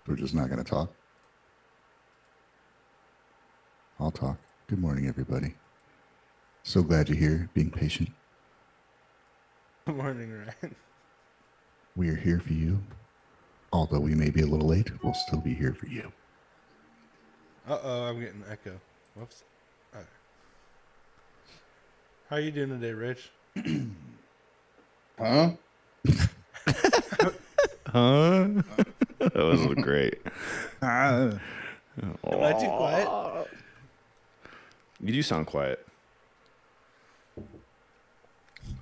We're just not going to talk. I'll talk. Good morning, everybody. So glad you're here, being patient. Good morning, Ryan. We are here for you. Although we may be a little late, we'll still be here for you. Uh-oh, I'm getting an echo. Whoops. Right. How are you doing today, Rich? Huh? Huh? That was great. Am I too quiet? You do sound quiet.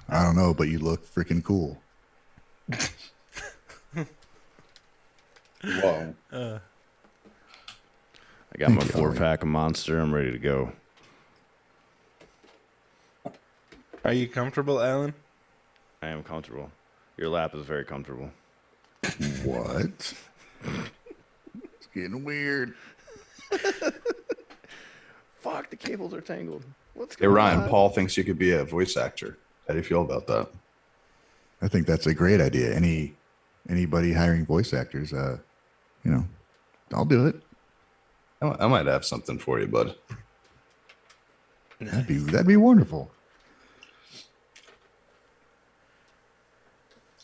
I don't know, but you look freaking cool. Whoa. I got my 4-pack of Monster. I'm ready to go. Are you comfortable, Alan? I am comfortable. Your lap is very comfortable. What? It's getting weird. Fuck, the cables are tangled. What's Hey, going Ryan, on? Paul thinks you could be a voice actor. How do you feel about that? I think that's a great idea. Anybody hiring voice actors, I'll do it. I might have something for you, bud. That'd be wonderful.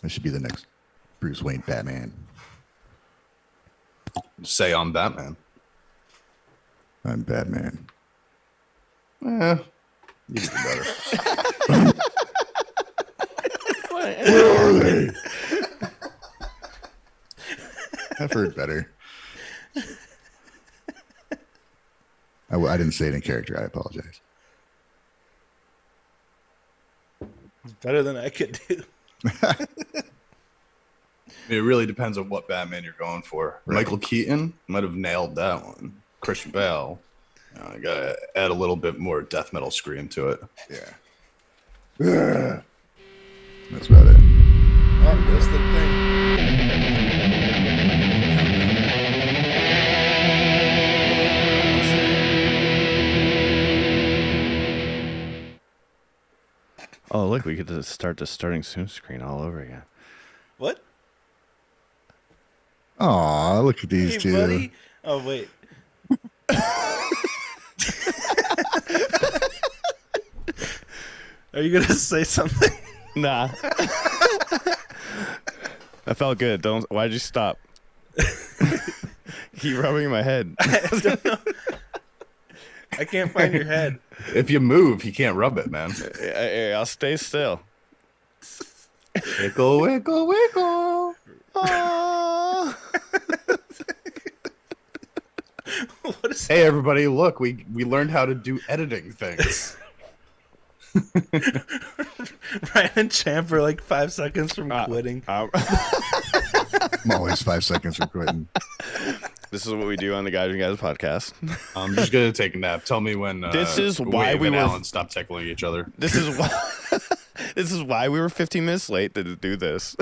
That should be the next Bruce Wayne Batman. Say I'm Batman. I'm Batman. You can do better. Where are they? I've heard better. I didn't say it in character. I apologize. It's better than I could do. It really depends on what Batman you're going for. Right. Michael Keaton might have nailed that one. Christian Bale. I gotta add a little bit more death metal scream to it. Yeah. That's about it. Oh, that's the thing. Oh, look, we get to start the starting soon screen all over again. What? Aw, look at these Hey, two. buddy. Oh, wait. Are you going to say something? Nah. That felt good. Why'd you stop? Keep rubbing my head. I don't know. I can't find your head. If you move, you can't rub it, man. I'll stay still. Wiggle, wiggle, wiggle. Oh. What is Hey, everybody, look, we learned how to do editing things. Ryan and Champ are like 5 seconds from quitting. I'm always 5 seconds from quitting. This is what we do on the Guys and Guys podcast. I'm just gonna take a nap. Tell me when. This is why Wave we and were- Alan stop tickling each other. This is why. This is why we were 15 minutes late to do this.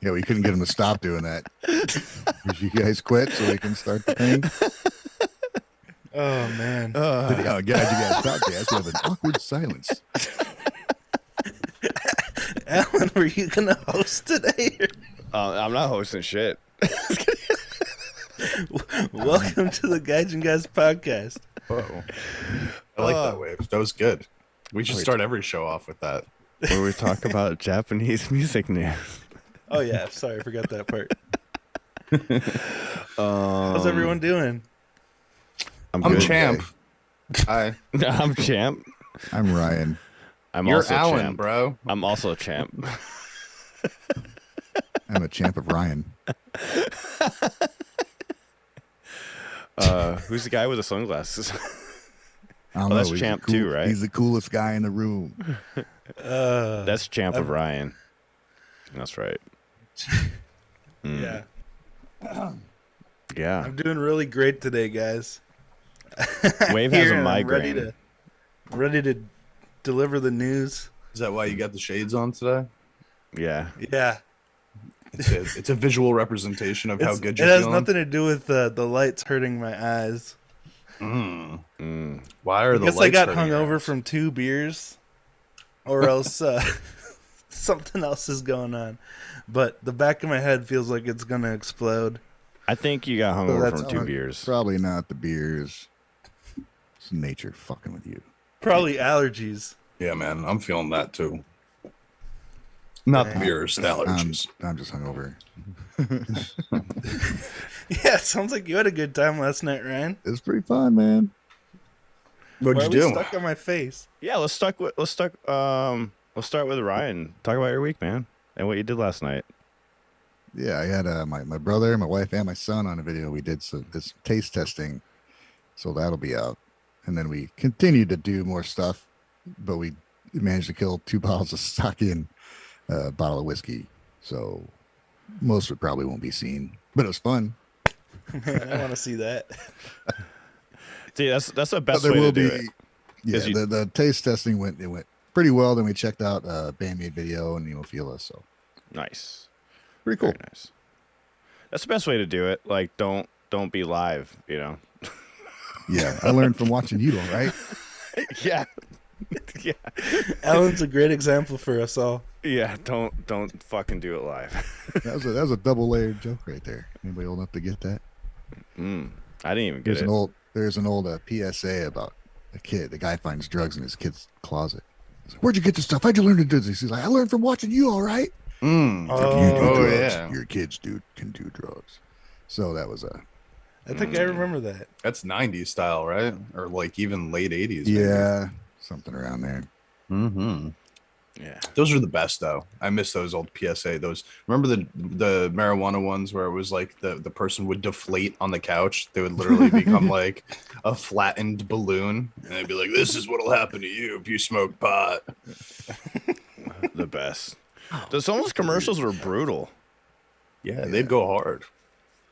Yeah, we couldn't get him to stop doing that. Did you guys quit so we can start the thing? Oh, man. Oh, God, you guys podcast. We have an awkward silence. Alan, were you going to host today? I'm not hosting shit. Welcome to the Guys and Guys podcast. Uh-oh. I like that wave. That was good. We should start every show off with that. Where we talk about Japanese music news. Oh, yeah. Sorry, I forgot that part. How's everyone doing? I'm I'm good. Champ. Hi. I'm Champ. I'm Ryan. You're also Alan, Champ. bro. I'm also a Champ. I'm a champ of Ryan. Who's the guy with the sunglasses? I don't Oh, know. that's He's Champ the too, right? He's the coolest guy in the room. That's Champ of Ryan. That's right. Yeah. Yeah. I'm doing really great today, guys. Wave has Here, a and migraine. I'm ready to deliver the news. Is that why you got the shades on today? Yeah. Yeah. It's a visual representation of how good you're It has feeling. nothing to do with the lights hurting my eyes. Why are I the guess lights I got hurting your hungover eyes? from 2 beers, or else something else is going on. But the back of my head feels like it's gonna explode. I think you got So hungover that's from 2 beers. Probably not the beers. It's nature fucking with you. Probably allergies. Yeah, man, I'm feeling that too. Not the Dang. beers, the allergies. I'm just hungover. Yeah, it sounds like you had a good time last night, Ryan. It's pretty fun, man. What'd Why you are we do? stuck on my face? Yeah, let's start with Ryan. Talk about your week, man, and what you did last night. Yeah, I had my brother, my wife, and my son on a video. We did this taste testing, so that'll be out. And then we continued to do more stuff, but we managed to kill 2 bottles of sake and a bottle of whiskey. So most of it probably won't be seen, but it was fun. Man, I want to see that. See, that's the But best there way will to do be, it. yeah. 'Cause you- The taste testing went pretty well. Then we checked out a band-maid video and Feel so Nice, pretty cool. very nice. That's the best way to do it. Like, don't be live. Yeah, I learned from watching you, all right? Yeah, yeah, Alan's a great example for us all. yeah. Don't fucking do it live. That was a double-layered joke right there. Anybody old enough to get that? I didn't even get There's an old PSA about a kid. The guy finds drugs in his kid's closet. He's like, "Where'd you get this stuff? How'd you learn to do this?" He's like, "I learned from watching you, all right? Mm. If you do Oh, drugs, yeah. your kids can do drugs." So that was I think I remember that. That's 90s style, right? Or like even late 80s. yeah, something around there. Mm-hmm. Yeah. Those are the best though. I miss those old PSA. Those remember the marijuana ones where it was like the person would deflate on the couch. They would literally become like a flattened balloon, and they'd be like, "This is what'll happen to you if you smoke pot." The best. Some of those commercials were brutal. Yeah, they'd go hard.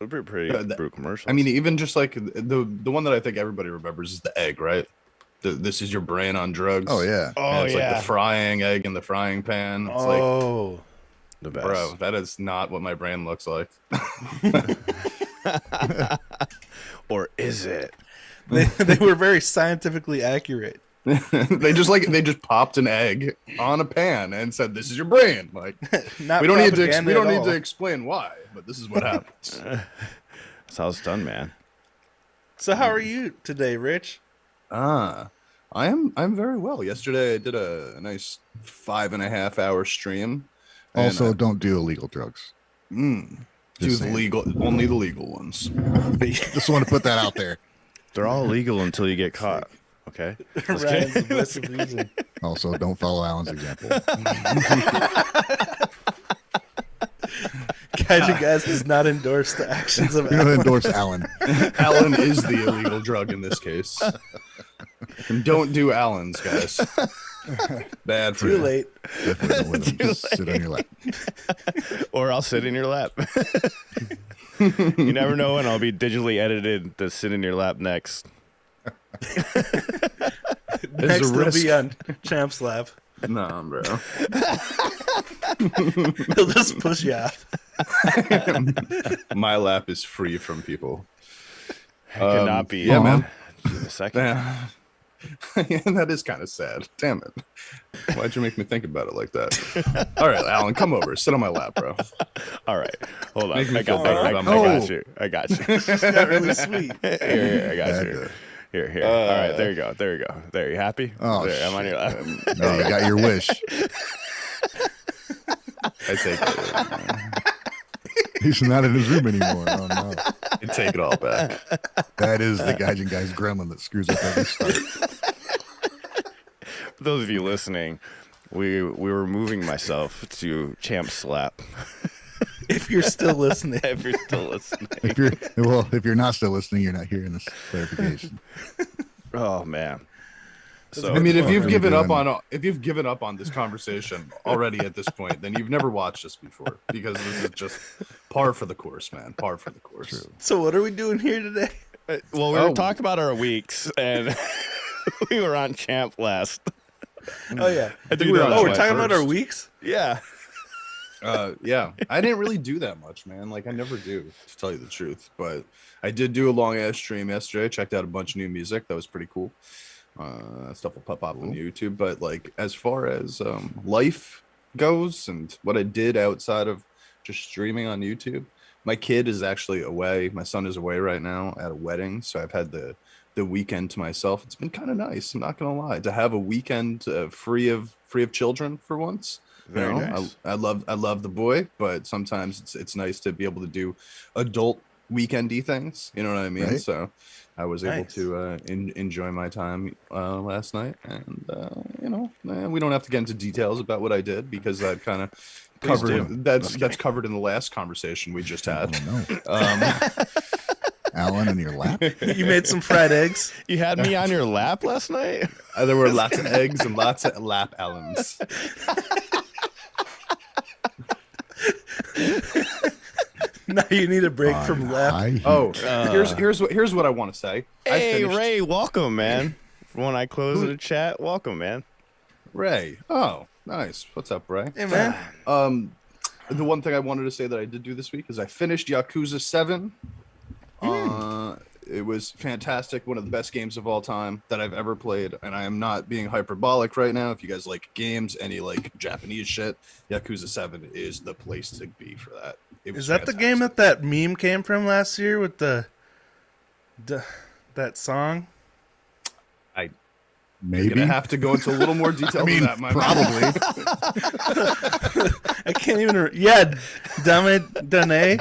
They were pretty brutal commercials. I mean, even just like the one that I think everybody remembers is the egg, right? This is your brain on drugs. Oh yeah, And it's like the frying egg in the frying pan. It's like, Oh, the best. bro, that is not what my brain looks like. Or is it? they were very scientifically accurate. they just popped an egg on a pan and said, "This is your brain." Like Not we don't need propaganda to at all. explain why, but this is what happens. That's how it's done, man. So how are you today, Rich? I'm very well. Yesterday I did a nice 5.5 hour stream. And, also don't do illegal drugs. do Just the saying. legal, only the legal ones. Just want to put that out there. They're all illegal until you get caught. Okay. Ryan's the voice of reason. Also, don't follow Alan's example. Kaiju Guys does not endorse the actions of We're gonna Alan. endorse Alan. Alan is the illegal drug in this case. And don't do Allen's, guys. Bad for Too you. late. Definitely don't let him just sit on your lap. Or I'll sit in your lap. You never know when I'll be digitally edited to sit in your lap next. There's Next a will risk. be on Champ's lap. Nah, bro. He'll just push you off. My lap is free from people. It could not be. Yeah, man. In a second. Yeah. That is kind of sad. Damn it. Why'd you make me think about it like that? All right, Alan, come over. Sit on my lap, bro. All right. Hold on. Make me I got, feel I, better I, about I my got you. I got you. It's not really sweet. Here, I got Bad you. good. Here. All right, there you go. There you go. There, you happy? Oh, there, I'm on your lap. No, you got your wish. I take it. He's not in his room anymore. Oh no. I take it all back. That is the Gaijin Guy's gremlin that screws up every start. For those of you listening, we were moving myself to Champ's lap. If you're still listening. If you're still listening. If you're not still listening, you're not hearing this clarification. Oh man. So I mean, if What you've are we given doing? up on this conversation already at this point, then you've never watched us before, because this is just par for the course, man. Par for the course. True. So what are we doing here today? well, we were talking about our weeks, and we were on Champ last. Oh yeah. I think we were on Oh, we're July talking about our 1st. weeks? Yeah. Yeah, I didn't really do that much, man. Like I never do, to tell you the truth. But I did do a long ass stream yesterday. Checked out a bunch of new music. That was pretty cool. Stuff will pop up on YouTube. But like as far as life, goes and what I did outside of just streaming on YouTube. My kid is actually away. My son is away right now at a wedding, so I've had the weekend to myself. It's been kind of nice. I'm not gonna lie, to have a weekend free of children for once. Very nice. I love the boy, but sometimes it's nice to be able to do adult weekendy things. You know what I mean? Right. So I was able Nice. to enjoy my time last night, and we don't have to get into details about what I did because I've kind of Please do. covered that's covered in the last conversation we just I had. don't know. Um, Alan in your lap. You made some fried eggs. You had me on your lap last night? there were lots of eggs and lots of lap Allens. Now you need a break from lap. High heat. Oh, here's what I want to say. I Hey, finished- Ray, welcome, man. When I close the chat, welcome, man. Ray. Oh, nice. What's up, Ray? Hey man. The one thing I wanted to say that I did do this week is I finished Yakuza 7. It was fantastic. One of the best games of all time that I've ever played. And I am not being hyperbolic right now. If you guys like games, any like Japanese shit, Yakuza 7 is the place to be for that. It was Is that the fantastic. game that meme came from last year with the that song? You're Maybe. gonna have to go into a little more detail I mean, than that, my man. probably. I can't even. Yeah, Dame Dane.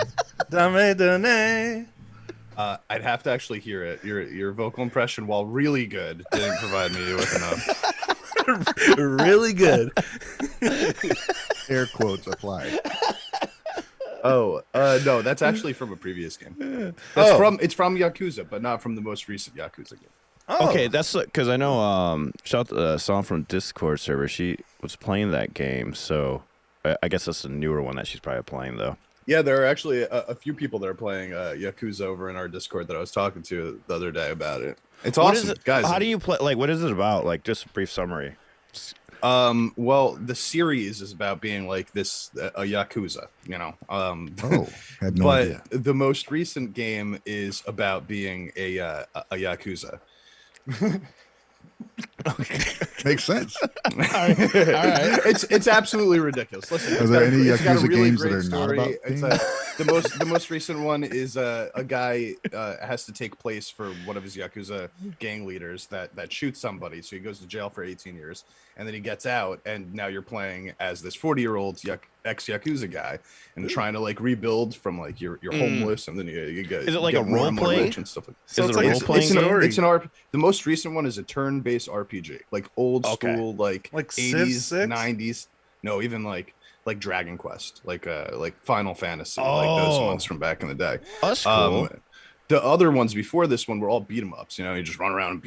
I'd have to actually hear it. Your vocal impression, while really good, didn't provide me with enough. Really good. Air quotes applied. Oh, no, that's actually from a previous game. It's from Yakuza, but not from the most recent Yakuza game. Oh, Okay, that's because I know shout out to someone from Discord server. She was playing that game, so I guess that's a newer one that she's probably playing though. Yeah, there are actually a few people that are playing Yakuza over in our Discord that I was talking to the other day about it. It's What awesome, is it, guys. How do you play? Like, what is it about? Like, just a brief summary. Well, the series is about being like this a Yakuza, you know. Oh, had no but idea. the most recent game is about being a Yakuza. Makes sense. All right. It's absolutely ridiculous. Listen, Are there any it's got a Yakuza really games that great are not story. about It's being- the most recent one is a guy has to take place for one of his Yakuza gang leaders that shoots somebody, so he goes to jail for 18 years, and then he gets out, and now you're playing as this 40-year-old ex Yakuza guy and trying to like rebuild from like you're homeless, and then you get Is it like get a more and more role-play? rich and stuff like So Is it's it a like role-playing it's game? story. it's an the most recent one is a turn-based RPG, like old Okay. school, like Civ 80s, 6? 90s. No, even like Dragon Quest, like Final Fantasy, like those Oh. ones from back in the day. That's cool. The other ones before this one were all beat 'em ups. You know, you just run around and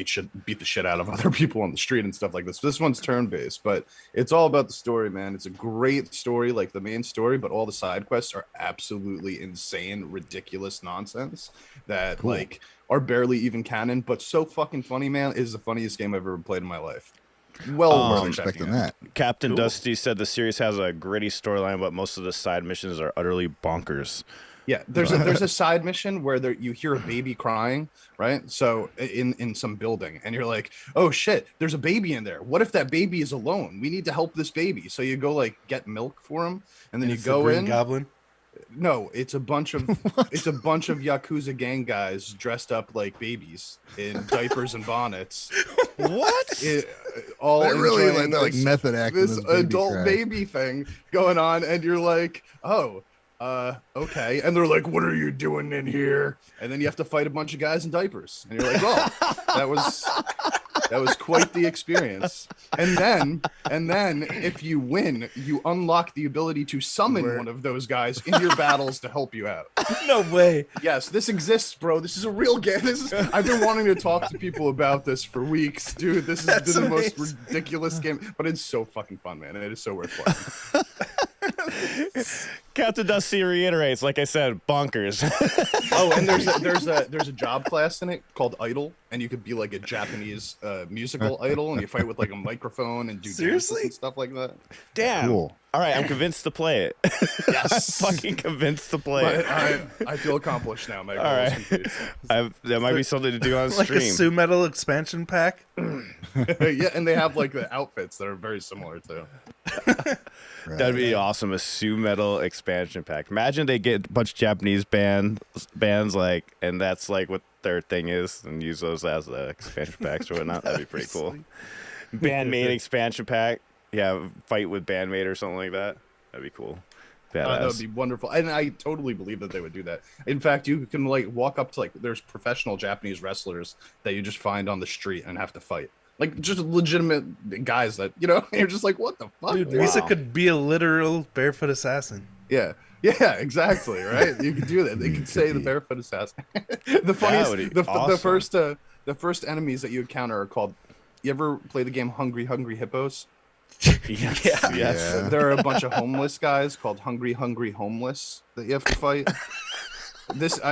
beat the shit out of other people on the street and stuff like this. This one's turn-based, but it's all about the story, man. It's a great story, like the main story, but all the side quests are absolutely insane, ridiculous nonsense that Cool. like are barely even canon, but so fucking funny, man. It is the funniest game I've ever played in my life. Well worth Wasn't checking expecting out. that. Captain cool. Dusty said the series has a gritty storyline, but most of the side missions are utterly bonkers. Yeah, there's a side mission where you hear a baby crying, right? So in some building, and you're like, oh shit, there's a baby in there. What if that baby is alone? We need to help this baby. So you go like get milk for him, and then you It's the go Green in. Goblin. No, it's a bunch of Yakuza gang guys dressed up like babies in diapers and bonnets, What? all They're really enjoying like this- method acting. this baby adult cry. baby thing going on, and you're like, oh, okay. And they're like, what are you doing in here? And then you have to fight a bunch of guys in diapers, and you're like, well, that was quite the experience. And then if you win, you unlock the ability to summon one of those guys in your battles to help you out. No way. Yes, this exists, bro. This is a real game. I've been wanting to talk to people about this for weeks, dude. This is That's the most amazing. ridiculous game, but it's so fucking fun, man. It is so worth playing. Captain Dusty reiterates, like I said, bonkers. Oh, and there's a job class in it called Idol, and you could be like a Japanese musical idol, and you fight with like a microphone and do dances Seriously? and stuff like that. Damn. Cool. All right, I'm convinced to play it. Yes. Fucking convinced to play But it. I feel accomplished now. My goal All is right. complete. That might be something to do on Like a stream. Sue Metal expansion pack. Yeah, and they have like the outfits that are very similar too. Right. That'd be awesome. A Sue Metal expansion pack. Imagine they get a bunch of Japanese bands like, and that's like what their thing is, and use those as expansion packs or whatnot. That'd be pretty cool. Band-maid expansion pack. Yeah, fight with band-maid or something like that. That'd be cool. Badass. That would be wonderful, and I totally believe that they would do that. In fact, you can like walk up to like there's professional Japanese wrestlers that you just find on the street and have to fight, like just legitimate guys that you're just like, what the fuck, Dude, dude? Lisa could be a literal barefoot assassin. Yeah, exactly, right. You could do that. They could say the barefoot assassin. The funniest, the first enemies that you encounter are called. You ever play the game Hungry Hippos? Yes. Yeah. Yes. Yeah. There are a bunch of homeless guys called Hungry Homeless that you have to fight.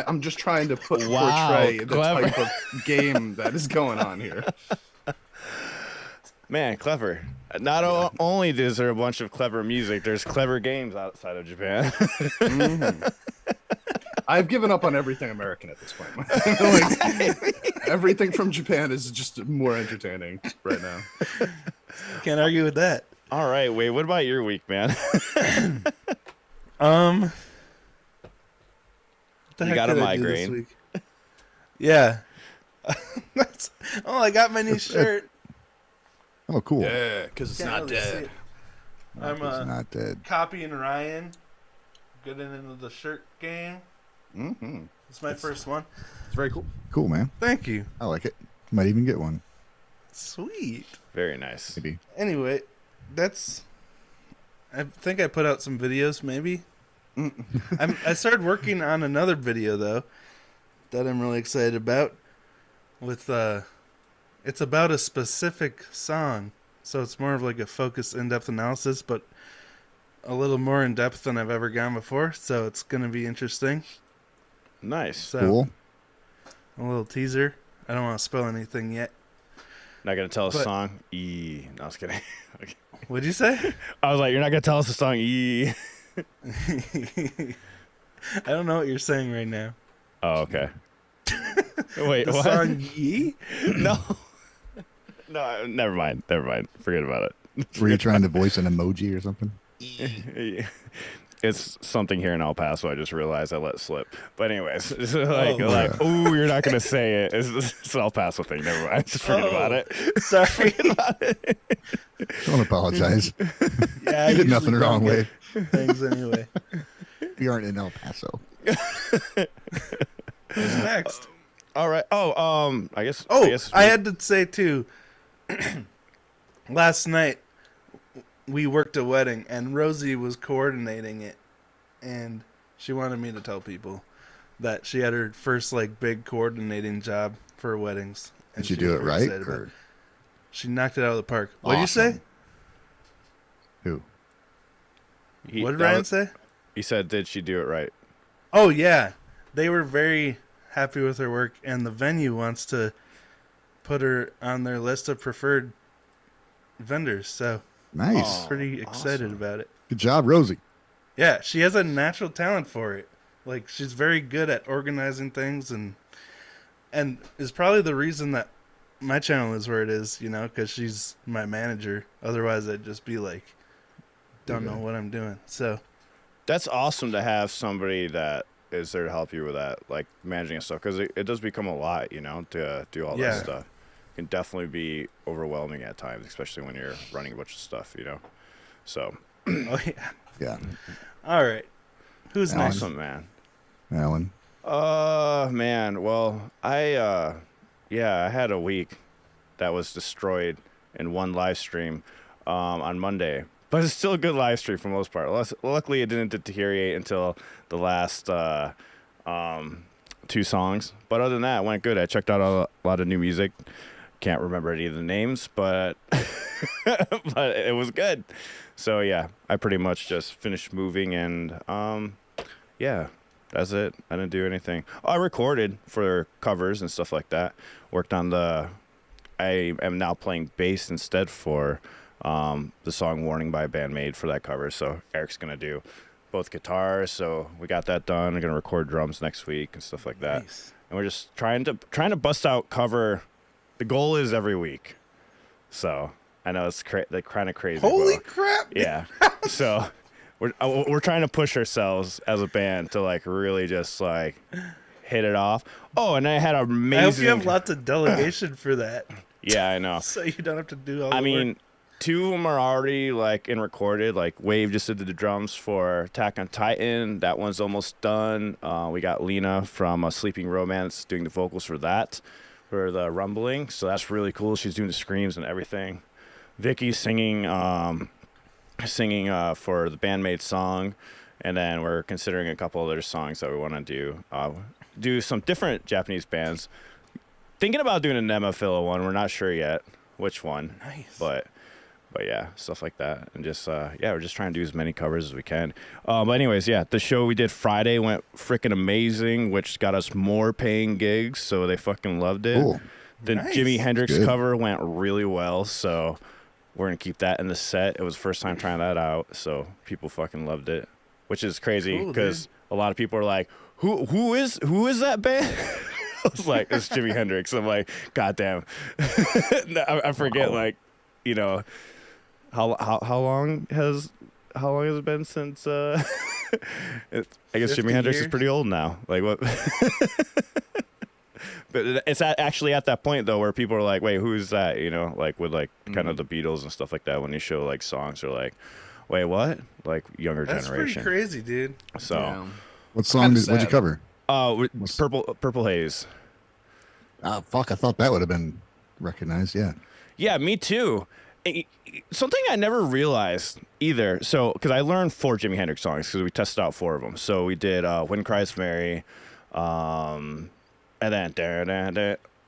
I'm just trying to portray the clever. type of game that is going on here. Man, clever. Not only is there a bunch of clever music, there's clever games outside of Japan. I've given up on everything American at this point. Like, everything from Japan is just more entertaining right now. Can't argue with that. All right, wait. What about your week, man? What the You heck got a did I do this migraine. week? Yeah. I got my new shirt. Oh, cool. Yeah, because it's Can't not really see dead. it. I'm He's not dead. copying Ryan, getting into the shirt game. Mm-hmm. It's my first one. It's very cool. Cool, man. Thank you. I like it. Might even get one. Sweet. Very nice. Maybe. Anyway, I think I put out some videos, maybe. I started working on another video though that I'm really excited about. With it's about a specific song, so it's more of like a focused, in-depth analysis, but a little more in depth than I've ever gone before. So it's gonna be interesting. Nice. So Cool. a little teaser. I don't want to spoil anything yet. Not gonna tell us a But- song. E. No, I was kidding. Okay. What'd you say? I was like, you're not gonna tell us a song. E. I don't know what you're saying right now. Oh, okay. Wait, The what? song Yee? No. No, never mind. Forget about it. Were you trying to voice an emoji or something? It's something here in El Paso. I just realized I let slip. But anyways, it's Oh. you're not gonna say it. It's an El Paso thing. Never mind. Just forget about it. Sorry. Forget about it. Don't apologize. Yeah, You did nothing wrong, Wade. Things anyway. We aren't in El Paso. Who's next? All right. I guess. I had to say too. Last night we worked a wedding, and Rosie was coordinating it, and she wanted me to tell people that she had her first like big coordinating job for weddings. And Did you she do was it very right? excited about Or it. She knocked it out of the park. What'd you Awesome. say? who? What did Ryan say? He said, "Did she do it right?" Oh yeah, they were very happy with her work, and the venue wants to put her on their list of preferred vendors. So Nice. Oh, pretty excited awesome. about it. Good job, Rosie. Yeah, she has a natural talent for it. Like she's very good at organizing things, and is probably the reason that my channel is where it is. Because she's my manager. Otherwise, I'd just be like, don't know what I'm doing. So That's awesome to have somebody that is there to help you with that, like managing stuff, because it does become a lot, to do all Yeah. that stuff. It can definitely be overwhelming at times, especially when you're running a bunch of stuff, So oh yeah. Yeah. All right. Who's Alan. next? awesome, man. Alan. Man. Well, I had a week that was destroyed in one live stream on Monday. But it's still a good live stream for the most part. Luckily, it didn't deteriorate until the last 2 songs. But other than that, it went good. I checked out a lot of new music. Can't remember any of the names, but but it was good. So yeah, I pretty much just finished moving, and yeah, that's it. I didn't do anything. I recorded for covers and stuff like that. Worked on I am now playing bass instead for the song "Warning" by band-maid for that cover. So Eric's gonna do both guitars. So we got that done. We're gonna record drums next week and stuff like that. Nice. And we're just trying to bust out cover. The goal is every week. So I know it's like kind of crazy. Holy but, crap! yeah. So we're trying to push ourselves as a band to like really just like hit it off. Oh, and I had an amazing. I hope you have lots of delegation for that, Yeah, I know. so you don't have to do all the I work. mean, 2 of them are already like in recorded. Like Wave just did the drums for Attack on Titan. That one's almost done. We got Lena from Sleeping Romance doing the vocals for that, for the rumbling. So that's really cool. She's doing the screams and everything. Vicky's singing for the band-maid song, and then we're considering a couple other songs that we want to do some different Japanese bands. Thinking about doing a Nemophila one. We're not sure yet which one. Nice. But yeah, stuff like that, and just we're just trying to do as many covers as we can. But anyways, yeah, the show we did Friday went freaking amazing, which got us more paying gigs, so they fucking loved it. Cool. The Nice. Jimi Hendrix Good. cover went really well, so we're gonna keep that in the set. It was the first time trying that out, so people fucking loved it, which is crazy Cool, because dude. a lot of people are like, who is that band? I was like, it's Jimi Hendrix. I'm like, goddamn. I forget, like, you know, how long has it been since? I guess 50 Jimi Hendrix is years? pretty old now. Like what? But it's actually at that point though where people are like, wait, who's that? You know, like with like kind of the Beatles and stuff like that. When you show like songs, they're like, wait, what? Like younger That's generation. pretty crazy, dude. So, Yeah. What song Kinda what'd you sad. cover? Purple Haze. Ah, fuck, I thought that would have been recognized. Yeah. Yeah, me too. Something I never realized either. So, because I learned 4 Jimi Hendrix songs because we tested out 4 of them. So we did "Wind Cries Mary," and then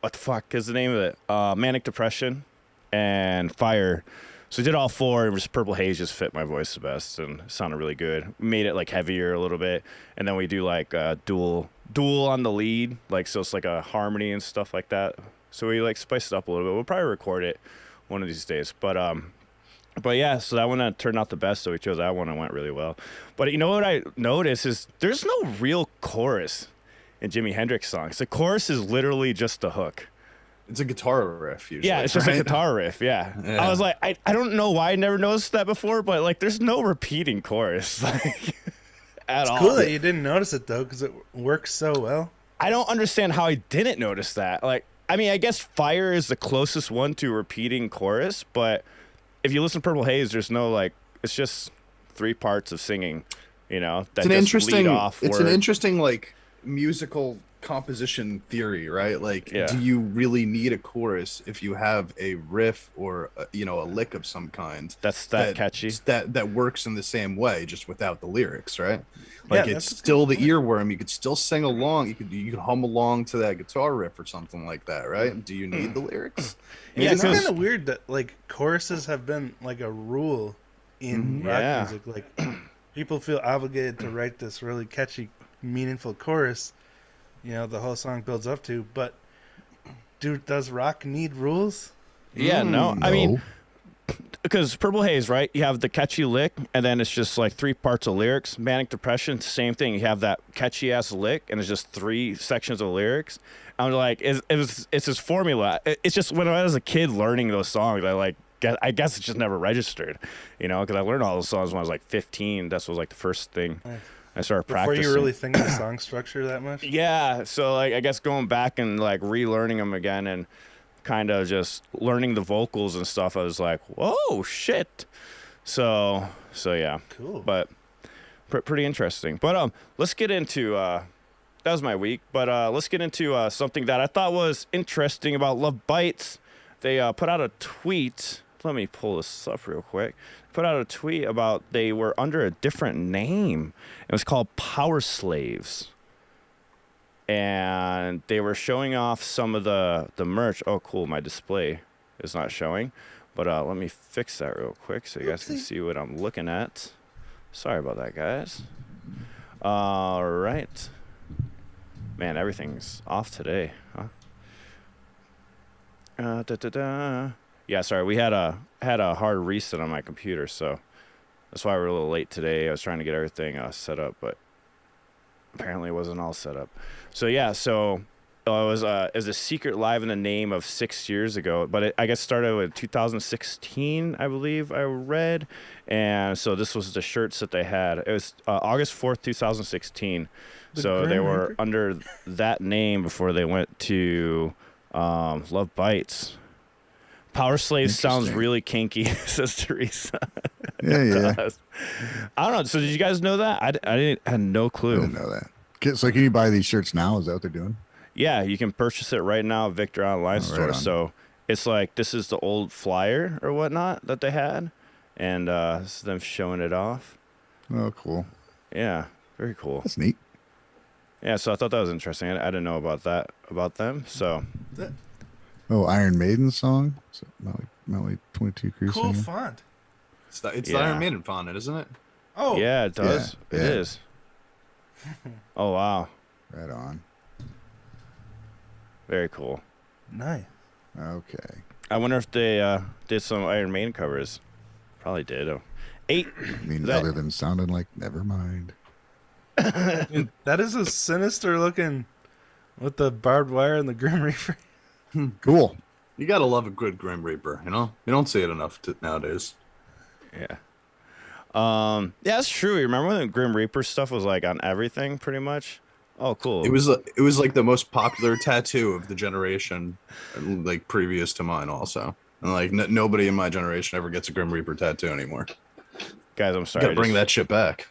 what the fuck is the name of it? "Manic Depression" and "Fire." So we did all 4, and just "Purple Haze" just fit my voice the best and sounded really good. Made it like heavier a little bit, and then we do like dual on the lead, like so it's like a harmony and stuff like that. So we like spiced it up a little bit. We'll probably record it one of these days, but yeah. So that one turned out the best, so we chose that one and went really well. But you know what I noticed is there's no real chorus in Jimi Hendrix songs. The chorus is literally just the hook. It's a guitar riff usually. Yeah, it's just right? a guitar riff. Yeah. Yeah. I was like, I don't know why I never noticed that before, but like, there's no repeating chorus like at all. Cool that you didn't notice it though, because it works so well. I don't understand how I didn't notice that. Like, I mean, I guess "Fire" is the closest one to repeating chorus, but if you listen to "Purple Haze," there's no like, it's just 3 parts of singing, you know, that It's an just interesting. lead off. It's an word. interesting like musical composition theory, right? Like, Yeah. do you really need a chorus if you have a riff or a lick of some kind That's that catchy. that works in the same way, just without the lyrics, right? Like Yeah, it's that's a still good the earworm. You could still sing along. You could hum along to that guitar riff or something like that, right? Do you need the lyrics? Yeah, It's 'cause- kind of weird that like choruses have been like a rule in rock Yeah. music. Like people feel obligated to write this really catchy, meaningful chorus. You know, the whole song builds up to. But does rock need rules? Yeah, no. I mean, No. because "Purple Haze," right? You have the catchy lick, and then it's just like 3 parts of lyrics. "Manic Depression," same thing. You have that catchy ass lick, and it's just 3 sections of lyrics. I'm like, it's this formula. It's just when I was a kid learning those songs, I guess it just never registered, you know, because I learned all those songs when I was like 15. That was like the first thing Nice. I started Before practicing. you really think of the song structure that much? Yeah, so like I guess going back and like relearning them again and kind of just learning the vocals and stuff, I was like, whoa, shit. So yeah, Cool. but pretty interesting. But let's get into that was my week. But let's get into something that I thought was interesting about Lovebites. They put out a tweet. Let me pull this up real quick. Put out a tweet about they were under a different name. It was called Power Slaves. And they were showing off some of the merch. Oh, cool. My display is not showing. But let me fix that real quick so you guys can see what I'm looking at. Sorry about that, guys. All right. Man, everything's off today, huh? Yeah, sorry. We had a hard reset on my computer, so that's why we're a little late today. I was trying to get everything set up, but apparently it wasn't all set up. So yeah, so Oh, it was a secret live in the name of 6 years ago, but I guess started with 2016, I believe I read, and so this was the shirts that they had. It was August 4th, 2016. The So they Grim were Reaper? under that name before they went to Lovebites. Power Slave sounds Interesting. really kinky, says Teresa. Yeah, It yeah. does. I don't know. So did you guys know that? I had no I clue. didn't know that. So can you buy these shirts now? Is that what they're doing? Yeah, you can purchase it right now at Victor Online Oh, right Store. on. So it's like this is the old flyer or whatnot that they had, and this is them showing it off. Oh, cool. Yeah, very cool. That's neat. Yeah, so I thought that was interesting. I didn't know about that about them. So That- Oh, Iron Maiden song. So Molly 22 Crew cool singing. font. It's the Yeah. Iron Maiden font, isn't it? Oh, yeah, it does. Yeah, It yeah. is. Oh wow, Right on. very cool. nice. Okay. I wonder if they did some Iron Maiden covers. Probably did. Oh. 8. I mean, That- other than sounding like Nevermind. That is a sinister looking with the barbed wire and the Grim Reaper. Cool. You gotta love a good Grim Reaper, you know? You don't see it enough nowadays. Yeah. Yeah, that's true. You remember when the Grim Reaper stuff was like on everything, pretty much? Oh, cool. It was like the most popular tattoo of the generation, like previous to mine, also. And like nobody in my generation ever gets a Grim Reaper tattoo anymore. Guys, I'm sorry. Gotta bring that shit back.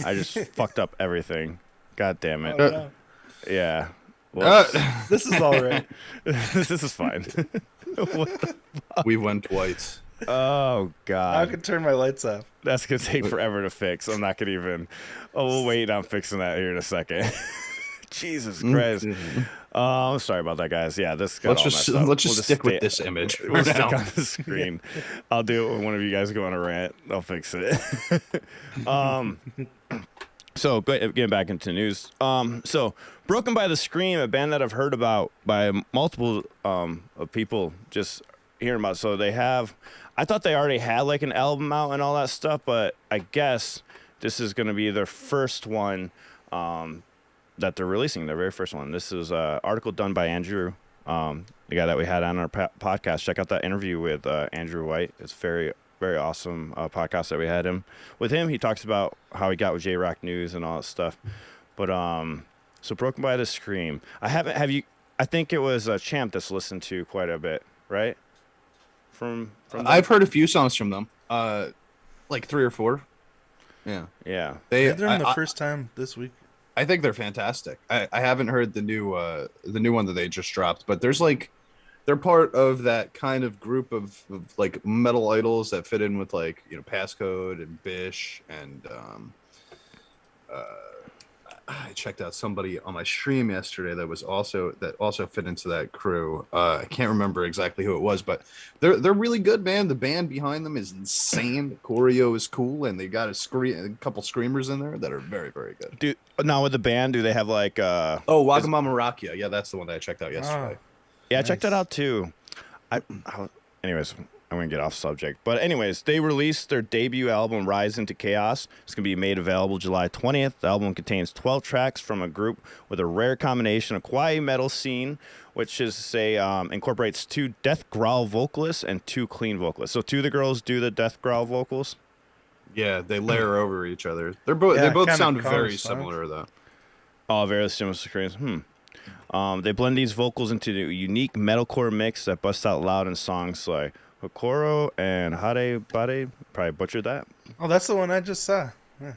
I just fucked up everything. God damn it. Oh, no. Yeah. Whoops. This is all right. This is fine. We went white. Oh I God, can turn my lights off. that's gonna take forever to fix. I'm not gonna even. Oh, we'll wait on fixing that here in a second. Jesus Christ. I'm sorry about that, guys. Yeah, this got Let's all just messed up. let's We'll just stick stay- with this image. for We'll stick now. on the screen. I'll do it when one of you guys go on a rant. I'll fix it. So getting back into news. So Broken by the Scream, a band that I've heard about by multiple of people just hearing about. So they have, I thought they already had like an album out and all that stuff, but I guess this is going to be their first one that they're releasing, their very first one. This is an article done by Andrew, the guy that we had on our podcast. Check out that interview with Andrew White. It's very awesome podcast that we had him with him. He talks about how he got with J-Rock News and all that stuff. But so Broken by the Scream. I think it was Champ that's listened to quite a bit, right? From them? I've heard a few songs from them. Like 3 or 4. Yeah. Yeah. They're doing the I- first time this week. I think they're fantastic. I haven't heard the new one that they just dropped, but there's like they're part of that kind of group of like metal idols that fit in with like, you know, Passcode and Bish and I checked out somebody on my stream yesterday that also fit into that crew. I can't remember exactly who it was, but they're really good, man. The band behind them is insane. The choreo is cool, and they got a couple screamers in there that are very, very good. Now with the band, do they have like Oh, Wagamama Rakia. Yeah, that's the one that I checked out yesterday. Yeah, check that Nice. out too. Anyways, I'm gonna get off subject. But anyways, they released their debut album, Rise into Chaos. It's gonna be made available July 20th. The album contains 12 tracks from a group with a rare combination of quiet metal scene, which is to say incorporates 2 death growl vocalists and 2 clean vocalists. So 2 of the girls do the death growl vocals. Yeah, they layer over each other. They both kinda sound very corresponds. similar though. Oh, very similar screens. They blend these vocals into a unique metalcore mix that busts out loud in songs like Hokoro and Hare Bade. Probably butchered that. Oh, that's the one I just saw. Yeah.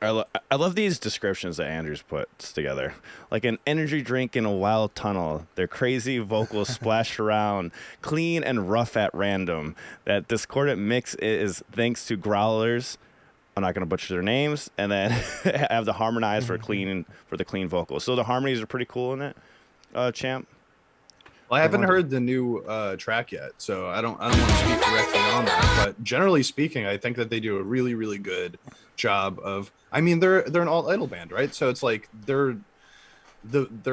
I love these descriptions that Andrews puts together. Like an energy drink in a wild tunnel. Their crazy vocals splash around, clean and rough at random. That discordant mix is thanks to growlers. I'm not going to butcher their names. And then have the harmonize for the clean vocals. So the harmonies are pretty cool in it, Champ. Well, I haven't heard the new track yet, so I don't want to speak directly on that. But generally speaking, I think that they do a really, really good job of. I mean, they're an alt idol band, right? So it's like their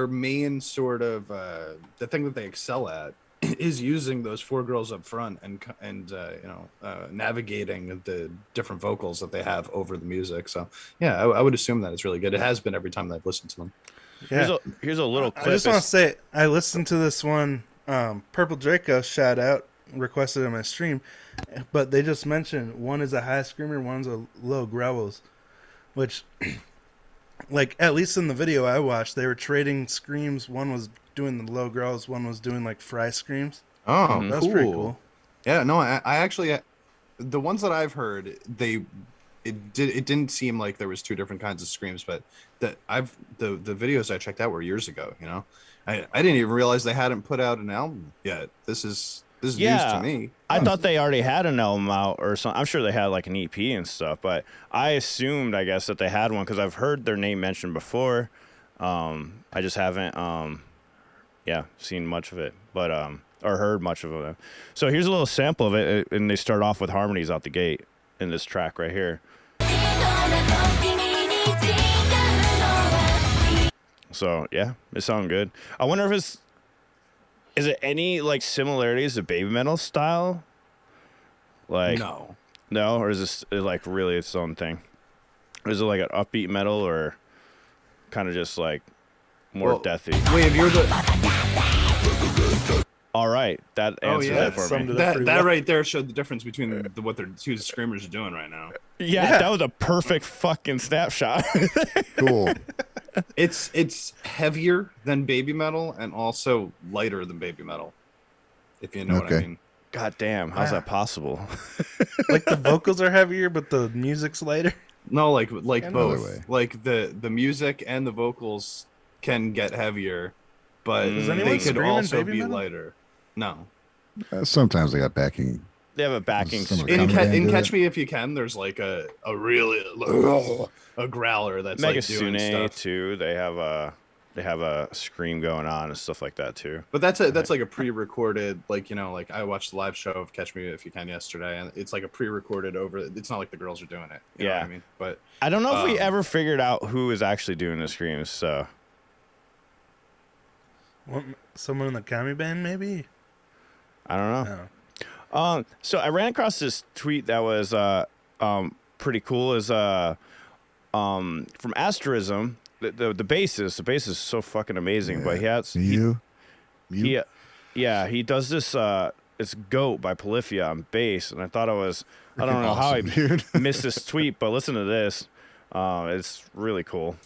main sort of the thing that they excel at is using those 4 girls up front and navigating the different vocals that they have over the music. So yeah, I would assume that it's really good. It has been every time that I've listened to them. Yeah. Here's a little clip. I just want to say, I listened to this one, Purple Draco, shout out, requested in my stream, but they just mentioned one is a high screamer, one's a low growls, which, like, at least in the video I watched, they were trading screams. One was doing the low growls, one was doing, like, fry screams. Oh, That was pretty cool. Yeah, no, I actually, the ones that I've heard, it didn't seem like there was two different kinds of screams, but the videos I checked out were years ago. You know, I didn't even realize they hadn't put out an album yet. This is news to me. I thought they already had an album out or something. I'm sure they had like an EP and stuff, but I assumed, I guess, that they had one because I've heard their name mentioned before. I just haven't, seen much of it, but or heard much of it. So here's a little sample of it, and they start off with harmonies out the gate in this track right here. So yeah, it sounds good. I wonder if is it any like similarities to Baby Metal style? Like No, or is this like really its own thing? Or is it like an upbeat metal or kind of just like more deathy? wait, if you're the All right, that answers yeah, it for me. that right there showed the difference between what their two screamers are doing right now. Yeah, that was a perfect fucking snapshot. Cool. It's heavier than Baby Metal and also lighter than Baby Metal, if you know what I Okay. mean. God damn, how's that possible? Like, the vocals are heavier, but the music's lighter. No, like Another both. way. Like the music and the vocals can get heavier, but Does they anyone could scream in also Baby be Metal? lighter. No. Sometimes they got backing. They have a backing Some scream. of Come In and Catch do it. Me If You Can, there's like a really a growler that's like doing Megasune stuff. too. They have a scream going on and stuff like that too. But that's like a pre-recorded, like, you know, like I watched the live show of Catch Me If You Can yesterday, and it's like a pre-recorded over. It's not like the girls are doing it. You know what I mean? But I don't know if we ever figured out who is actually doing the screams. So Someone in the Kami band, maybe? I don't know. No. So I ran across this tweet that was pretty cool. Is from Asterism, the bassist. The bass is so fucking amazing. But he does this. It's Goat by Polyphia on bass, and I thought I don't know how I Dude. missed this tweet, but listen to this. It's really cool.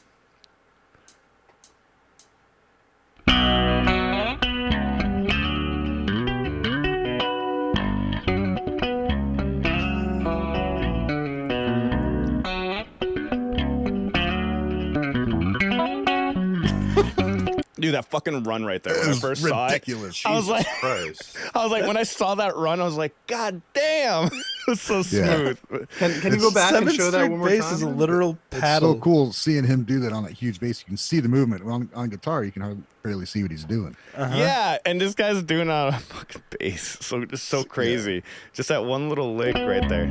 Dude, that fucking run right there. When I first saw it, ridiculous. I was like, Christ. when I saw that run, I was like, God damn, it's so Yeah. smooth. Can you go back and show that one more bass time? is a literal It's paddle. so cool seeing him do that on that huge bass. You can see the movement. On guitar, you can hardly barely see what he's doing. Yeah, and this guy's doing it on a fucking bass. So just so crazy. Just that one little lick right there.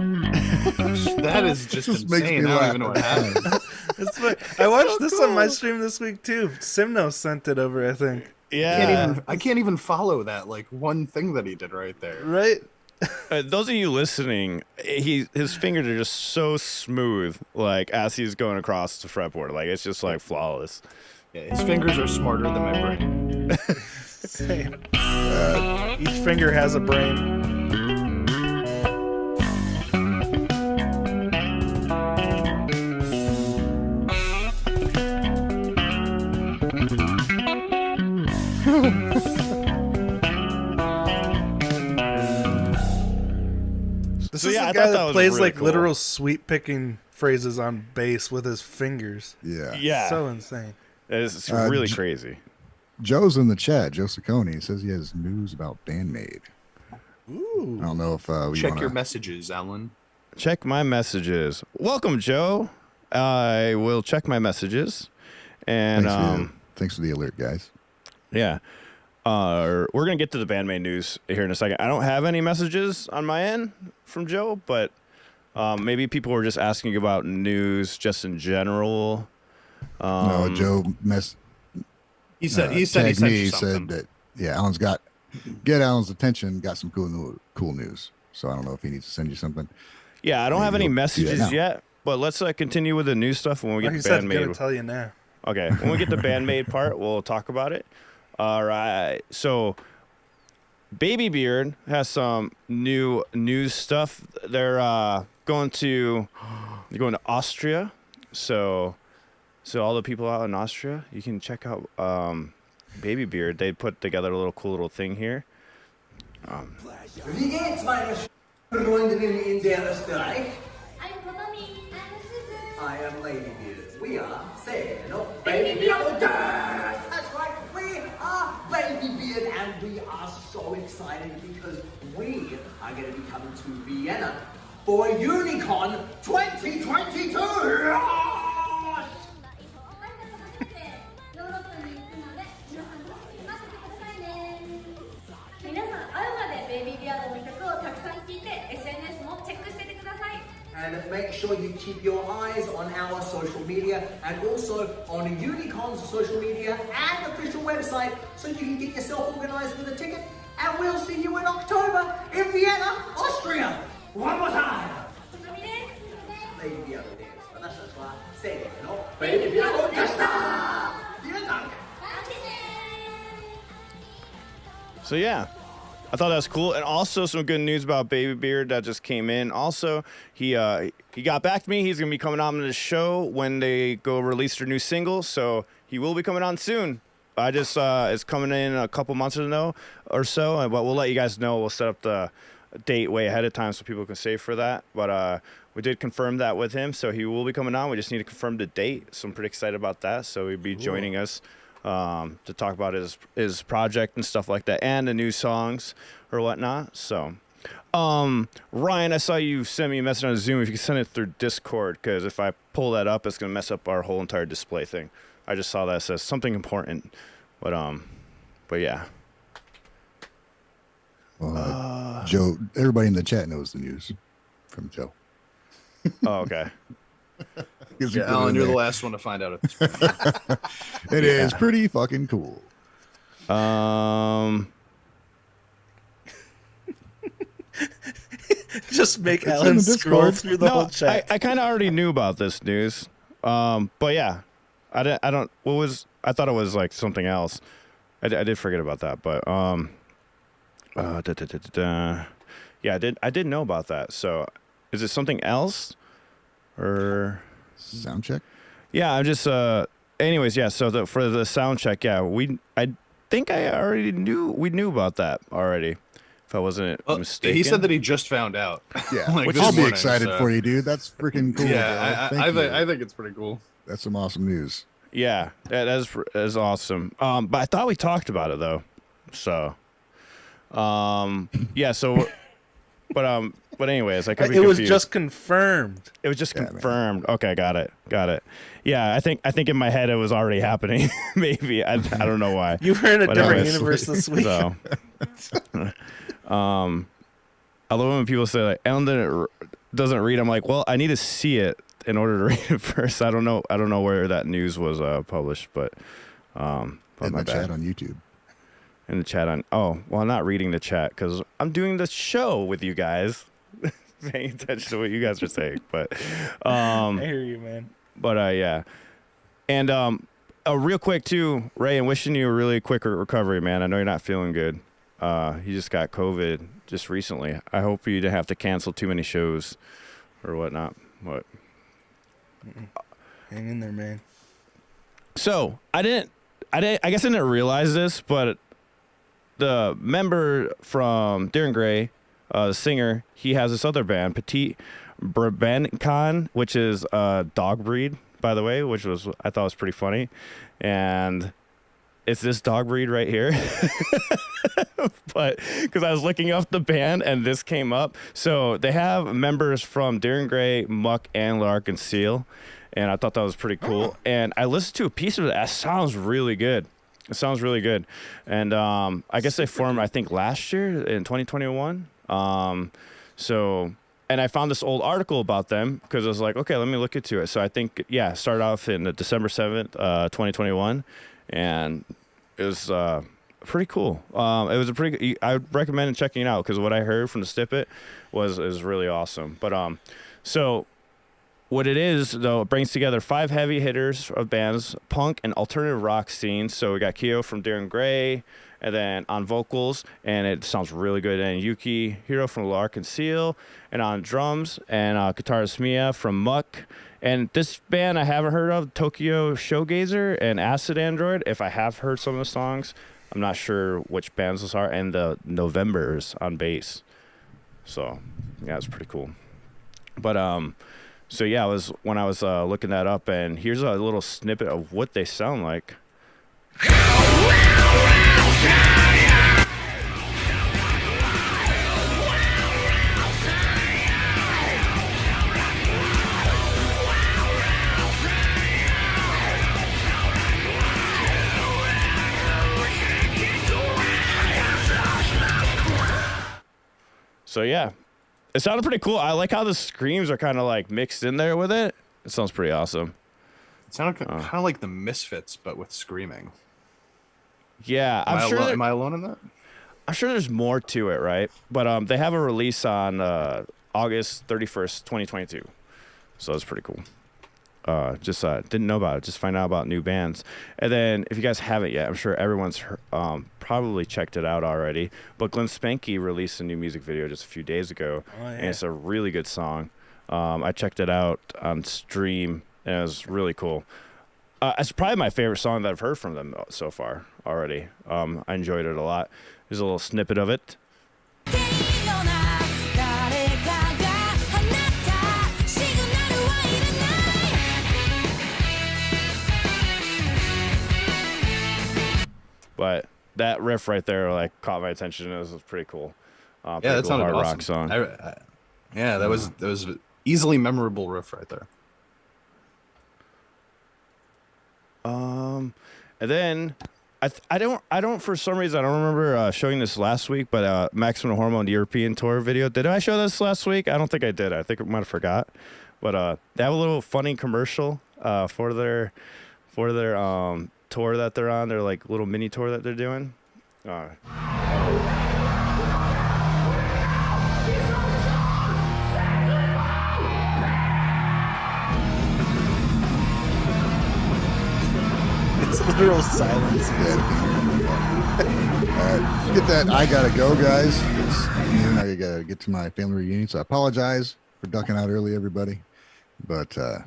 That is just Just makes insane. me I don't laugh. even know what happened. It's funny. I watched this on my stream this week too. Simno sent it over, I think. Yeah. I can't even follow that like one thing that he did right there. Right? Those of you listening, his fingers are just so smooth, like as he's going across the fretboard. Like it's just like flawless. Yeah, his fingers are smarter than my brain. Same. Each finger has a brain. This So, is yeah, the I guy thought that that was plays really like cool. literal sweet picking phrases on bass with his fingers. Yeah. Yeah. So insane. It's Uh, really crazy. Joe's in the chat. Joe Saccone says he has news about band-maid. Ooh. I don't know if we Check wanna... your messages, Alan. Check my messages. Welcome, Joe. I will check my messages. And Thanks for the alert, guys. yeah. We're going to get to the band-maid news here in a second. I don't have any messages on my end from Joe, but maybe people were just asking about news just in general. No, Joe He said tagged he sent me. you Said something. that Alan's get Alan's attention. Got some cool news. So I don't know if he needs to send you something. Yeah, I don't have Maybe any we'll do that messages now. yet, but let's continue with the new stuff when we get He the said, band "Gonna made. tell you now." Okay, when we get the band-maid part, we'll talk about it. All right. So, Baby Beard has some new news stuff. They're going to Austria. So all the people out in Austria, you can check out Baby Beard. They put together a cool little thing here. Wie geht's, meine Freundinnen in der Österreich? I'm Kotomi. I'm Suzu. I am Lady Beard. We are saying, Baby Beard. That's right, we are Baby Beard, and we are so excited because we are going to be coming to Vienna for Unicorn 2022. ヨーロッパに行くので皆さん楽しみに待っててくださいね。皆さん会うまでベイビービアードの曲をたくさん聴いて SNS もチェックしててください。 And make sure you keep your eyes on our social media and also on Unicorn's social media and official website so you can get yourself organized with a ticket. And we'll see you in October in Vienna, Austria. One more time. コトミです。 Lady Biancaです。私たちはせーの、Baby Bianca でした。Vielen Dank. So yeah, I thought that was cool, and also some good news about Baby Beard that just came in. Also, he got back to me. He's gonna be coming on the show when they go release their new single, so he will be coming on soon. I just it's coming in a couple months or so, but we'll let you guys know. We'll set up the date way ahead of time so people can save for that. But we did confirm that with him, so he will be coming on. We just need to confirm the date, so I'm pretty excited about that. So he'll be joining us to talk about his project and stuff like that, and the new songs or whatnot. So, Ryan, I saw you send me a message on Zoom. If you can send it through Discord, because if I pull that up, it's gonna mess up our whole entire display thing. I just saw that it says something important, but yeah. Well, Joe, everybody in the chat knows the news from Joe. Oh, okay. Yeah, Alan, you're the last one to find out at this point. It is pretty fucking cool. Just make It's in Alan the scroll Discord. through the whole No, chat. I kind of already knew about this news. But yeah, I don't. What was? I thought it was like something else. I did forget about that, but yeah, I did know about that. So, is it something else, or? Sound check. Yeah, I'm just. Anyways, yeah. So for the sound check, yeah, I think I already knew. We knew about that already. If I wasn't mistaken. He said that he just found out. Yeah, Like which this I'll be morning, excited so- for you, dude. That's freaking cool. Yeah, Joe. I Thank you. think it's pretty cool. That's some awesome news. Yeah, that is awesome. But I thought we talked about it though. So, yeah. So, but anyways, I could be It was confused. just confirmed. It was just Yeah, man. confirmed. Okay, got it. Yeah, I think in my head it was already happening. Maybe I don't know why. You were in a But different anyways, universe this week. So, I love when people say like Ellen doesn't read. I'm like, well, I need to see it in order to read it first. I don't know where that news was published, but In my the chat bad. on YouTube. In the chat on. Oh, well, I'm not reading the chat because I'm doing the show with you guys, paying attention to what you guys are saying. But I hear you, man. yeah, and real quick too, Ray, I'm wishing you a really quick recovery, man. I know you're not feeling good. You just got COVID just recently. I hope you didn't have to cancel too many shows or whatnot. What? Hang in there, man. So I guess I didn't realize this, but the member from Darren Gray, the singer, he has this other band, Petit Brabancan, which is a dog breed, by the way, which I thought was pretty funny, and it's this dog breed right here. But because I was looking up the band and this came up, so they have members from Darren Gray, Muck, and Lark and Seal. And I thought that was pretty cool. And I listened to a piece of it. That sounds really good. It sounds really good. And I guess they formed, I think, last year in 2021. So, and I found this old article about them because I was like, okay, let me look into it. So I think, yeah, started off in December 7th, 2021. And it was pretty cool. It was a pretty. I would recommend checking it out because what I heard from the snippet was really awesome. But so what it is though, it brings together 5 heavy hitters of bands, punk and alternative rock scenes. So we got Kyo from Darren Gray, and then on vocals, and it sounds really good. And Yuki Hiro from Lark and Seal, and on drums, and guitarist Mia from Muck. And this band I haven't heard of, Tokyo Showgazer and Acid Android. If I have heard some of the songs, I'm not sure which bands those are. And the Novembers on bass. So yeah, it's pretty cool. But so yeah, when I was looking that up, and here's a little snippet of what they sound like. So yeah, it sounded pretty cool. I like how the screams are kind of like mixed in there with it. It sounds pretty awesome. It sounded kind of like the Misfits, but with screaming. Yeah, Am I alone in that? I'm sure there's more to it, right? But they have a release on August 31st, 2022. So that's pretty cool. Just didn't know about it. Just find out about new bands. And then if you guys haven't yet, I'm sure everyone's probably checked it out already. But Glenn Spanky released a new music video just a few days ago. Oh, yeah. And it's a really good song. I checked it out on stream, and it was really cool. It's probably my favorite song that I've heard from them so far already. I enjoyed it a lot. Here's a little snippet of it. But that riff right there like caught my attention. It was pretty cool. Yeah, that cool sounded hard awesome. Rock song. Yeah, that was easily memorable riff right there. And then I don't for some reason I don't remember showing this last week, but Maximum Hormone European tour video. Did I show this last week? I don't think I did. I think I might have forgot. But they have a little funny commercial for their tour that they're on. Their like little mini tour that they're doing. It's literal silence. Get that. I gotta go, guys. It's noon. I gotta get to my family reunion, so I apologize for ducking out early, everybody. But this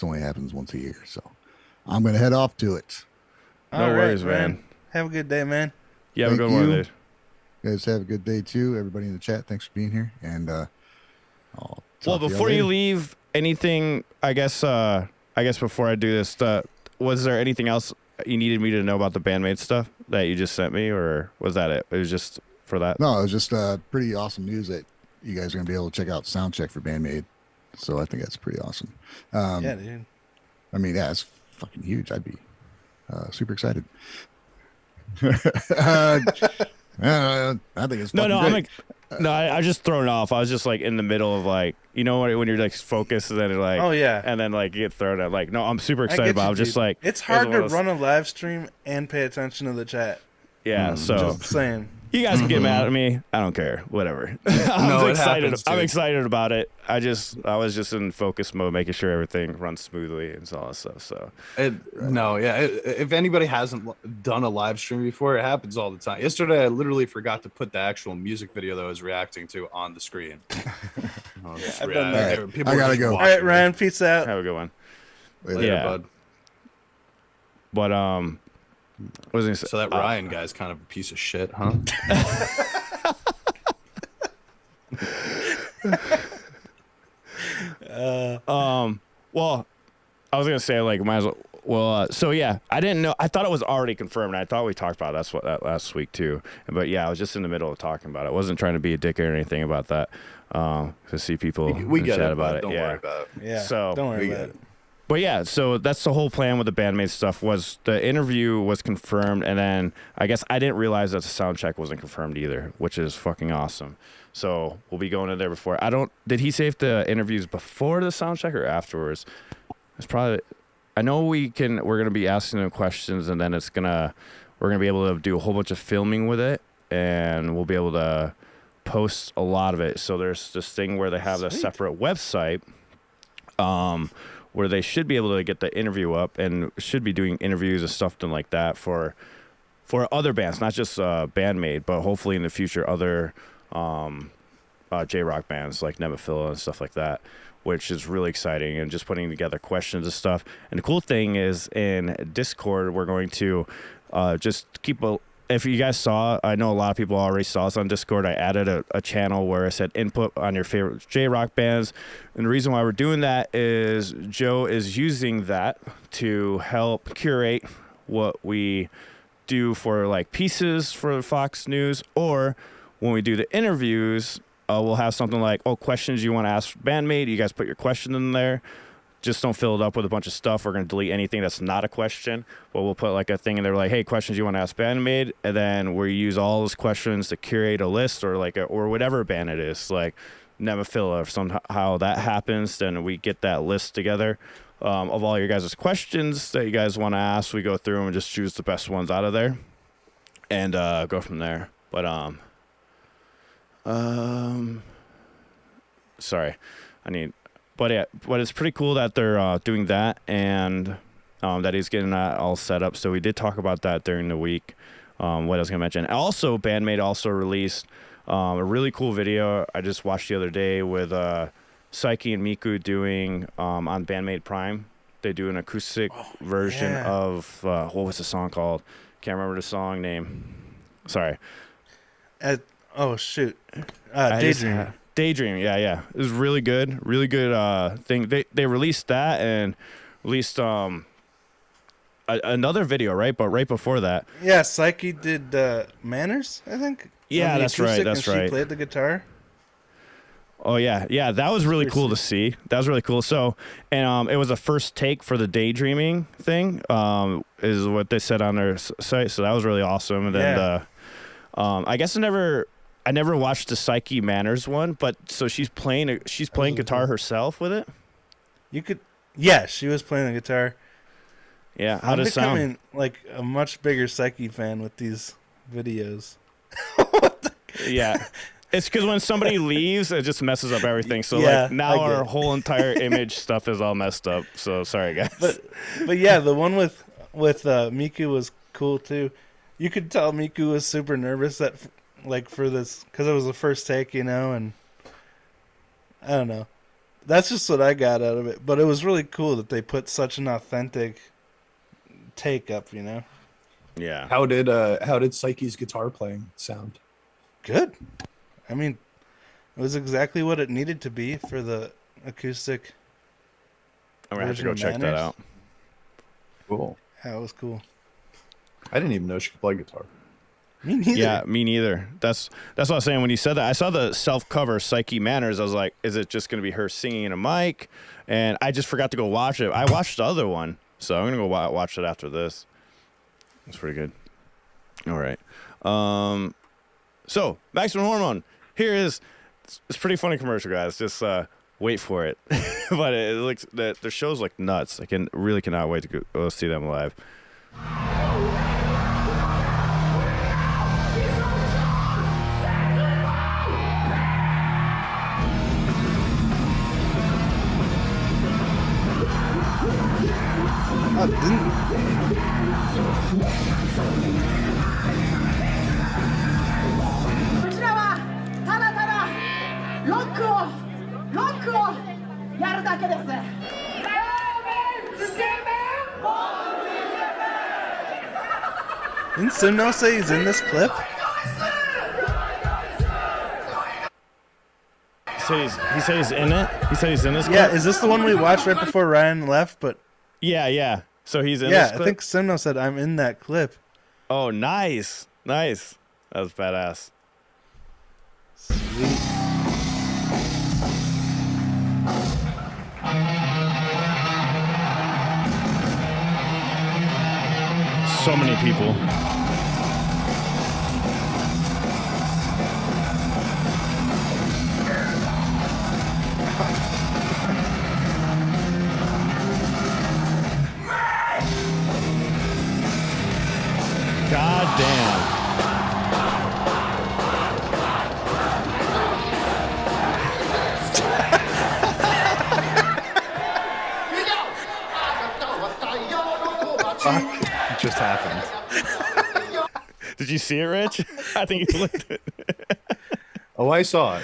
only happens once a year, so I'm gonna head off to it. No worries, man. Have a good day, man. Yeah, have a good one, dude. You guys have a good day too. Everybody in the chat, thanks for being here. And well, before you leave, anything? I guess before I do this, was there anything else you needed me to know about the band-maid stuff that you just sent me, or was that it? It was just for that. No, it was just pretty awesome news that you guys are gonna be able to check out Soundcheck for band-maid. So I think that's pretty awesome. Yeah, dude. I mean, yeah, it's fucking huge. I'd be super excited. I think it's no. great. I just thrown off. I was just like in the middle of like, you know, when you're like focused and then you're like, oh yeah, and then like you get thrown out. Like, no, I'm super excited. But I'm just like, it's hard to run a live stream and pay attention to the chat. Yeah, so just saying. You guys can get mad at me. I don't care. Whatever. I'm excited about it. I was just in focus mode, making sure everything runs smoothly and all that stuff. So if anybody hasn't done a live stream before, it happens all the time. Yesterday, I literally forgot to put the actual music video that I was reacting to on the screen. I've done that. I gotta go. All right, Ryan. Peace out. Have a good one. Later, bud. But what was I gonna say? So that Ryan guy's kind of a piece of shit, huh? Well, I was gonna say like might as well. Well, so yeah, I didn't know. I thought it was already confirmed. And I thought we talked about that last week too. But yeah, I was just in the middle of talking about it. I wasn't trying to be a dick or anything about that. To see people we get chat it, about it. Don't worry about it. Yeah. So don't worry about it. But yeah, so that's the whole plan with the band-maid stuff. Was the interview was confirmed, and then I guess I didn't realize that the sound check wasn't confirmed either, which is fucking awesome. So we'll be going in there before. Did he say if the interviews before the sound check or afterwards? It's probably. I know we're gonna be asking them questions, and then we're going to be able to do a whole bunch of filming with it, and we'll be able to post a lot of it. So there's this thing where they have a separate website where they should be able to get the interview up and should be doing interviews and stuff like that for other bands, not just band-maid, but hopefully in the future other J-rock bands like Nemophila and stuff like that, which is really exciting, and just putting together questions and stuff. And the cool thing is in Discord, we're going to just keep if you guys saw, I know a lot of people already saw this on Discord, I added a channel where I said input on your favorite J-rock bands. And the reason why we're doing that is Joe is using that to help curate what we do for like pieces for Fox News, or when we do the interviews, we'll have something like, questions you want to ask band-maid. You guys put your question in there. Just don't fill it up with a bunch of stuff. We're going to delete anything that's not a question. But we'll put like a thing in there like, hey, questions you want to ask band-maid. And then we use all those questions to curate a list, or like or whatever band it is, like Nemophila. If somehow that happens, then we get that list together of all your guys' questions that you guys want to ask. We go through them and just choose the best ones out of there and go from there. But sorry, but it's pretty cool that they're doing that, and that he's getting that all set up. So we did talk about that during the week. What I was gonna mention. Also, band-maid also released a really cool video I just watched the other day with Psyche and Miku doing on band-maid Prime. They do an acoustic version of what was the song called? Can't remember the song name. Sorry. Daydream. Daydream, yeah. It was really good thing. They released that and released another video, right? But right before that, Yeah, Psyche did Manners, I think. Yeah, On the that's right, acoustic, that's and right. She played the guitar. oh yeah, that was really cool to see. That was really cool. So, and it was a first take for the daydreaming thing, is what they said on their site. So that was really awesome. And then I guess I never watched the Psyche Manners one, but so she's playing guitar herself with it. She was playing the guitar. Yeah, how I'm does it sound? becoming like a much bigger Psyche fan with these videos. Yeah, it's because when somebody leaves, it just messes up everything. So Yeah, like now I get our it. whole entire image stuff is all messed up. So sorry guys. But yeah, the one with Miku was cool too. You could tell Miku was super nervous for this, because it was the first take, and I don't know. That's just what I got out of it. But it was really cool that they put such an authentic take up, Yeah. How did Psyche's guitar playing sound? Good. I mean, it was exactly what it needed to be for the acoustic. I'm gonna have to go version of check that Manners. out. Cool. Yeah, it was cool. I didn't even know she could play guitar. Me neither. Yeah, me neither. That's what I was saying when you said that. I saw the self-cover Psyche Manners. I was like, is it just going to be her singing in a mic? And I just forgot to go watch it. I watched the other one, so I'm going to go watch it after this. It's pretty good. All right. So, Maximum Hormone. Here is, it's pretty funny commercial, guys. Just wait for it. But it looks, their shows look nuts. I really cannot wait to go see them live. Didn't Simno say he's in this clip? He said he's in it? He said he's in this Yeah, clip? is this the one we watched right before Ryan left? But Yeah. So he's in yeah, this I clip? think Simno said I'm in that clip. Oh, nice. That was badass. Sweet. So many people. God just happened. Did you see it, Rich? I think you looked at it. Oh, I saw it.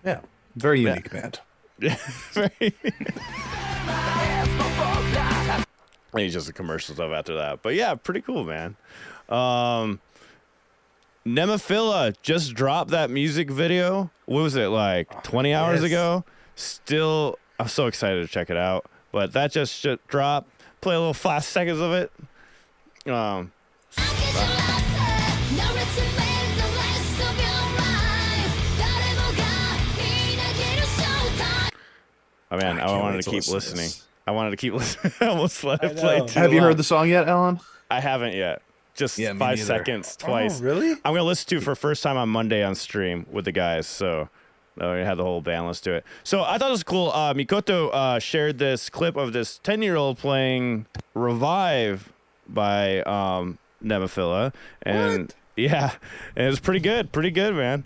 Yeah, very unique band. Very- He's just a commercial stuff after that. But yeah, pretty cool, man. Nemophila just dropped that music video. What was it, like 20 hours ago? Still, I'm so excited to check it out. But that just dropped. Play a little 5 seconds of it. Oh man, I wanted to keep listening. I wanted to keep listening. I almost let it play too Have you long. heard the song yet, Alan? I haven't yet. Just Yeah, me 5 neither. seconds twice. Oh, really? I'm gonna listen to it for first time on Monday on stream with the guys. So we had the whole band. Let's do it. So I thought it was cool. Mikoto shared this clip of this 10-year-old playing "Revive" by Nemophila, and yeah, and it was pretty good. Pretty good, man.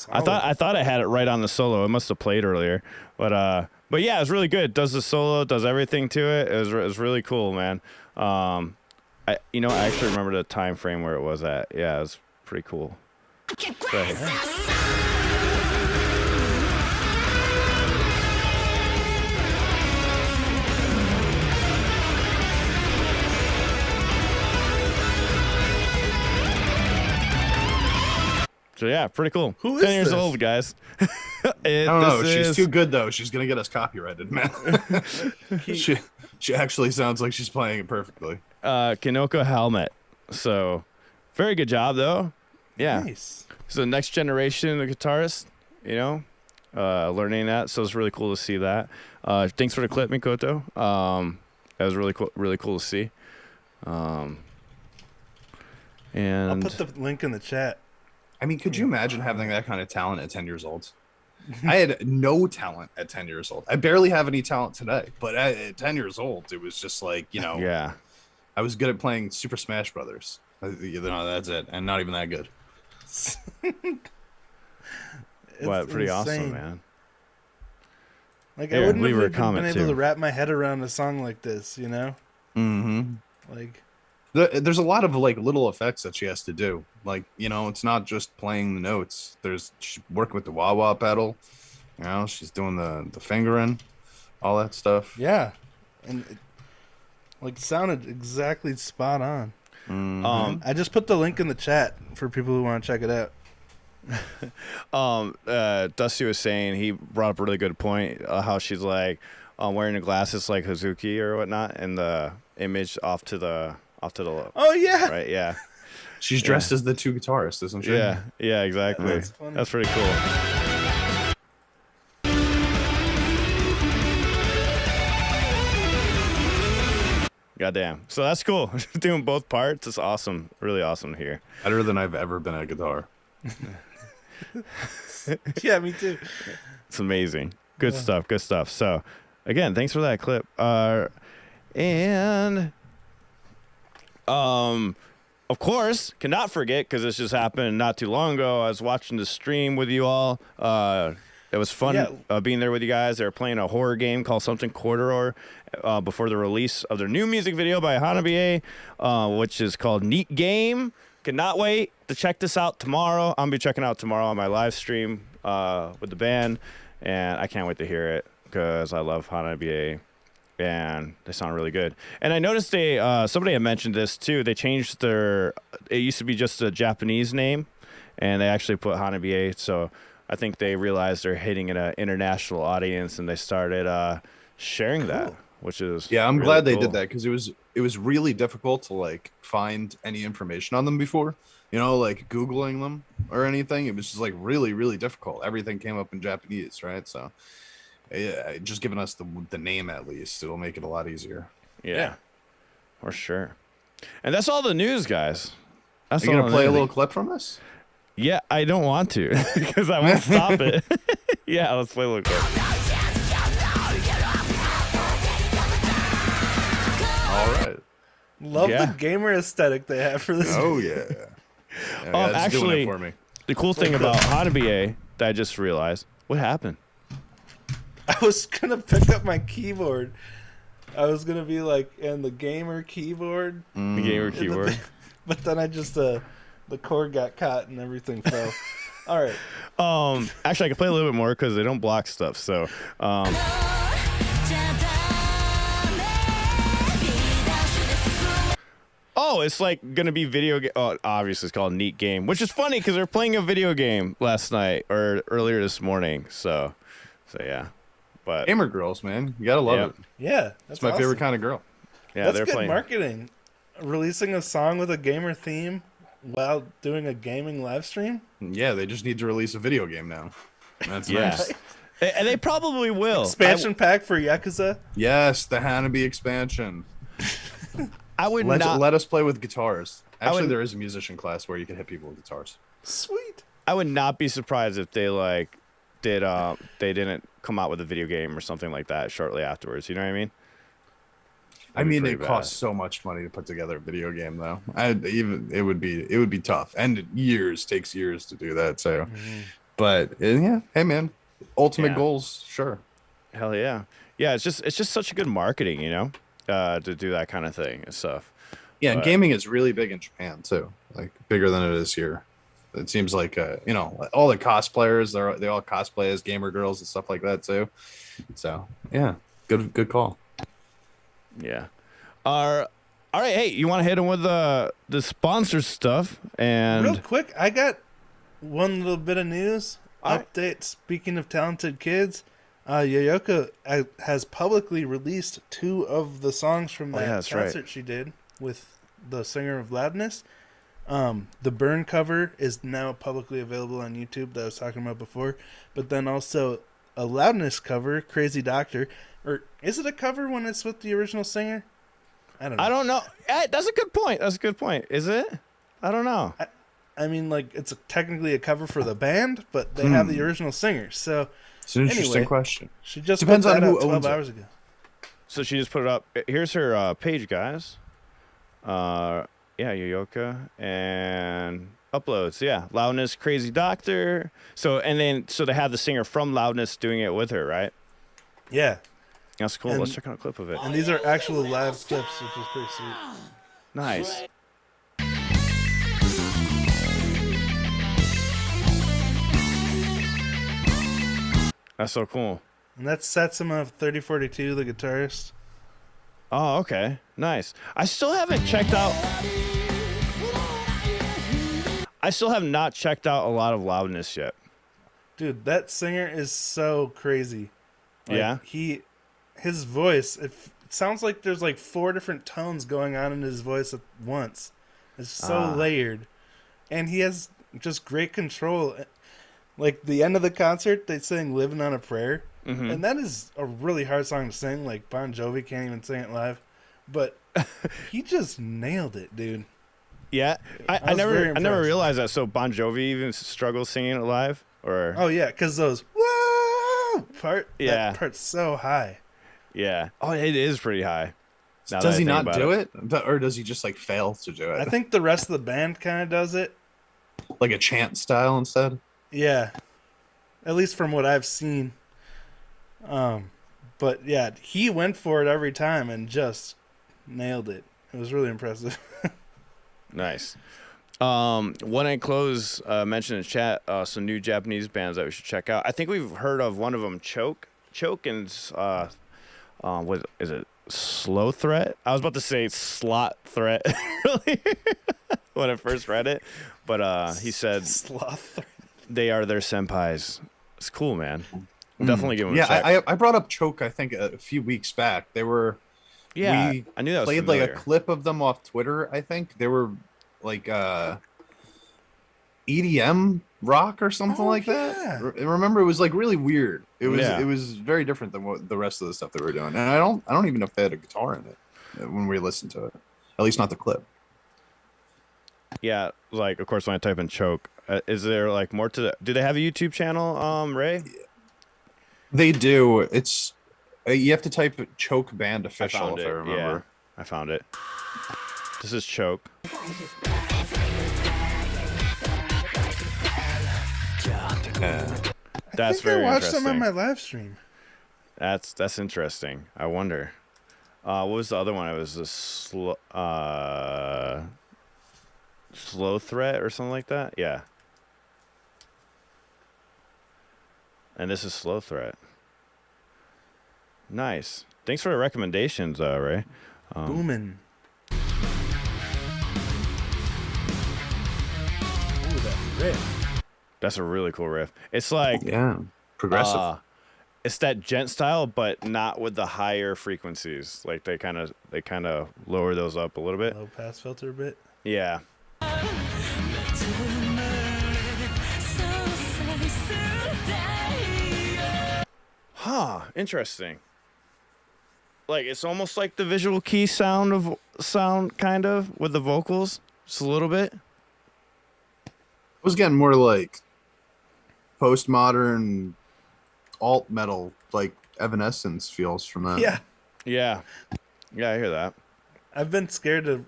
I thought I had it right on the solo. It must have played earlier, but yeah, it was really good. Does the solo, does everything to it. It was really cool, man. I actually remember the time frame where it was at. Yeah, it was pretty cool. So yeah, pretty cool. Who is 10 years this? old, guys. I don't know. She's too good though. She's gonna get us copyrighted, man. she actually sounds like she's playing it perfectly. Kinoko Helmet. So very good job though. Yeah. Nice. So next generation of guitarists, learning that. So it's really cool to see that. Thanks for the clip, Mikoto. That was really cool to see. And I'll put the link in the chat. I mean, could you imagine having that kind of talent at 10 years old? I had no talent at 10 years old. I barely have any talent today, but at 10 years old, it was just like, yeah. I was good at playing Super Smash Brothers. That's it. And not even that good. What, pretty awesome, insane. man. Like, Here, I wouldn't leave have her a even comment, been able too. to wrap my head around a song like this, Mm-hmm. Like, There's a lot of like little effects that she has to do. Like, it's not just playing the notes. She's working with the wah-wah pedal. She's doing the fingering, all that stuff. yeah. And it sounded exactly spot on. Mhm. I just put the link in the chat for people who want to check it out. Dusty was saying, he brought up a really good point, how she's like wearing the glasses like Hazuki or whatnot, and the image off to the Oh, yeah. right, yeah. She's dressed as the two guitarists, isn't she? Yeah, exactly. That's funny. That's pretty cool. Goddamn. So that's cool. Doing both parts is awesome. Really awesome to hear. Better than I've ever been at guitar. Yeah, me too. It's amazing. Good stuff. Good stuff. So, again, thanks for that clip. And of course, cannot forget, because this just happened not too long ago. I was watching the stream with you all. It was fun being there with you guys. They were playing a horror game called Something Corridor before the release of their new music video by Hanabiye, which is called Neat Game. Cannot wait to check this out tomorrow. I'm going to be checking out tomorrow on my live stream with the band, and I can't wait to hear it because I love Hanabiye, and they sound really good. And I noticed somebody had mentioned this too. They changed it used to be just a Japanese name, and they actually put Hanabiye, so I think they realized they're hitting an international audience, and they started sharing that, which is I'm really glad they cool. did that, because it was really difficult to like find any information on them before. Like Googling them or anything. It was just like really, really difficult. Everything came up in Japanese, right? So just giving us the name at least, it'll make it a lot easier. Yeah, for sure. And that's all the news, guys. That's Are you all gonna the play a news. little clip from this? Yeah, I don't want to because I won't stop it. Yeah, let's play a little clip. All right. Love Yeah. the gamer aesthetic they have for this. Oh yeah. Yeah, it's doing Actually, it for me. the cool thing about Hanabiye that I just realized, what happened? I was gonna pick up my keyboard. I was gonna be like, and the gamer keyboard, The gamer keyword. but then I just the cord got caught and everything fell. All right. Actually, I can play a little bit more because they don't block stuff. So, oh, it's like gonna be video game. Oh, obviously it's called Neat Game, which is funny because they're playing a video game last night or earlier this morning. So yeah, but Gamer girls, man, you gotta love Yeah. it. Yeah, It's my favorite kind of girl. yeah, That's they're good playing. marketing. Releasing a song with a gamer theme while doing a gaming live stream. Yeah, they just need to release a video game now. That's Yeah, nice. and they probably will. Expansion pack for Yakuza. Yes, the Hanabi expansion. I would Let, not. let us play with guitars. Actually, would- there is a musician class where you can hit people with guitars. Sweet. I would not be surprised if they they didn't come out with a video game or something like that shortly afterwards. You know what I mean? I That'd be mean, pretty it bad. costs so much money to put together a video game, though. It would be tough, and takes years to do that. So, but yeah, hey man, ultimate Yeah. goals, sure. Hell yeah, yeah. It's just such a good marketing, you know, to do that kind of thing and stuff. Yeah, and But- gaming is really big in Japan too, like bigger than it is here. It seems like you know, all the cosplayers they all cosplay as gamer girls and stuff like that too. So yeah, good call. Yeah. All right. Hey, you want to hit them with the sponsor stuff and Real quick, I got one little bit of news Alright. update. Speaking of talented kids, Yoyoka has publicly released 2 of the songs from Oh, that yeah, that's right. concert she did with the singer of Loudness. The Burn cover is now publicly available on YouTube that I was talking about before, but then also a Loudness cover, Crazy Doctor, or is it a cover when it's with the original singer? I don't know. I don't know. Hey, that's a good point. That's a good point. Is it? I don't know. I mean, like, it's technically a cover for the band, but they have the original singer. So It's an interesting Anyway. question. she just Depends put on that who out 12 owns it. hours ago. So she just put it up. Here's her page, guys. Yeah, Yoyoka and uploads. Yeah, Loudness, Crazy Doctor. So they have the singer from Loudness doing it with her, right? Yeah. That's cool. And- Let's check out a clip of it. And these are actual live clips, which is pretty sweet. Nice. That's so cool. And that's Satsuma 3042, the guitarist. Oh, okay. Nice. I still haven't checked out. I still have not checked out a lot of Loudness yet. Dude, that singer is so crazy. Like, Yeah? his voice, it sounds like there's like 4 different tones going on in his voice at once. It's so layered. And he has just great control. Like the end of the concert, they sing Living on a Prayer. Mm-hmm. And that is a really hard song to sing. Like Bon Jovi can't even sing it live. But he just nailed it, dude. Yeah, I was very never impressed. realized that. So Bon Jovi even struggles singing it live, or Oh yeah, because those whoa Yeah. that part's so high. yeah. Oh, it is pretty high. Now that Does I he think not about do it, or does he just like fail to do it, I think the rest of the band kind of does it. like a chant style instead? Yeah, at least from what I've seen. But yeah, he went for it every time and just nailed it. It was really impressive. Nice. One and close mentioned in chat some new Japanese bands that we should check out. I think we've heard of one of them, Choke and what is it? Slow Threat. I was about to say Slot Threat really when I first read it, but he said Sloth. they are their senpais. It's cool, man. Definitely give them a Yeah, check. I brought up Choke, I think, a few weeks back. They were Yeah, we I knew that was played familiar. like a clip of them off Twitter. I think they were like EDM rock or something Oh, like yeah. that. Remember, it was like really weird. Yeah. It was very different than what the rest of the stuff they were doing. And I don't even know if they had a guitar in it when we listened to it. At least not the clip. Yeah, like of course when I type in Choke, Is there like more to the? Do they have a YouTube channel, Ray? They do. It's you have to type Choke Band I Official found if I it. remember. Yeah, I found it. This is Choke. I That's think I very watched some on interesting. my live stream. That's interesting. I wonder. What was the other one? It was a slow threat or something like that. Yeah. And this is slow threat. Nice. Thanks for the recommendations, Ray. Boomin'. Ooh, that riff. That's a really cool riff. It's like Yeah, progressive. it's that gent style, but not with the higher frequencies. Like they kind of lower those up a little bit. Low pass filter a bit. Yeah. Huh. Interesting. Like it's almost like the visual key sound kind of with the vocals, just a little bit. I was getting more like postmodern alt metal, like Evanescence feels from that. Yeah. Yeah. Yeah, I hear that. I've been scared to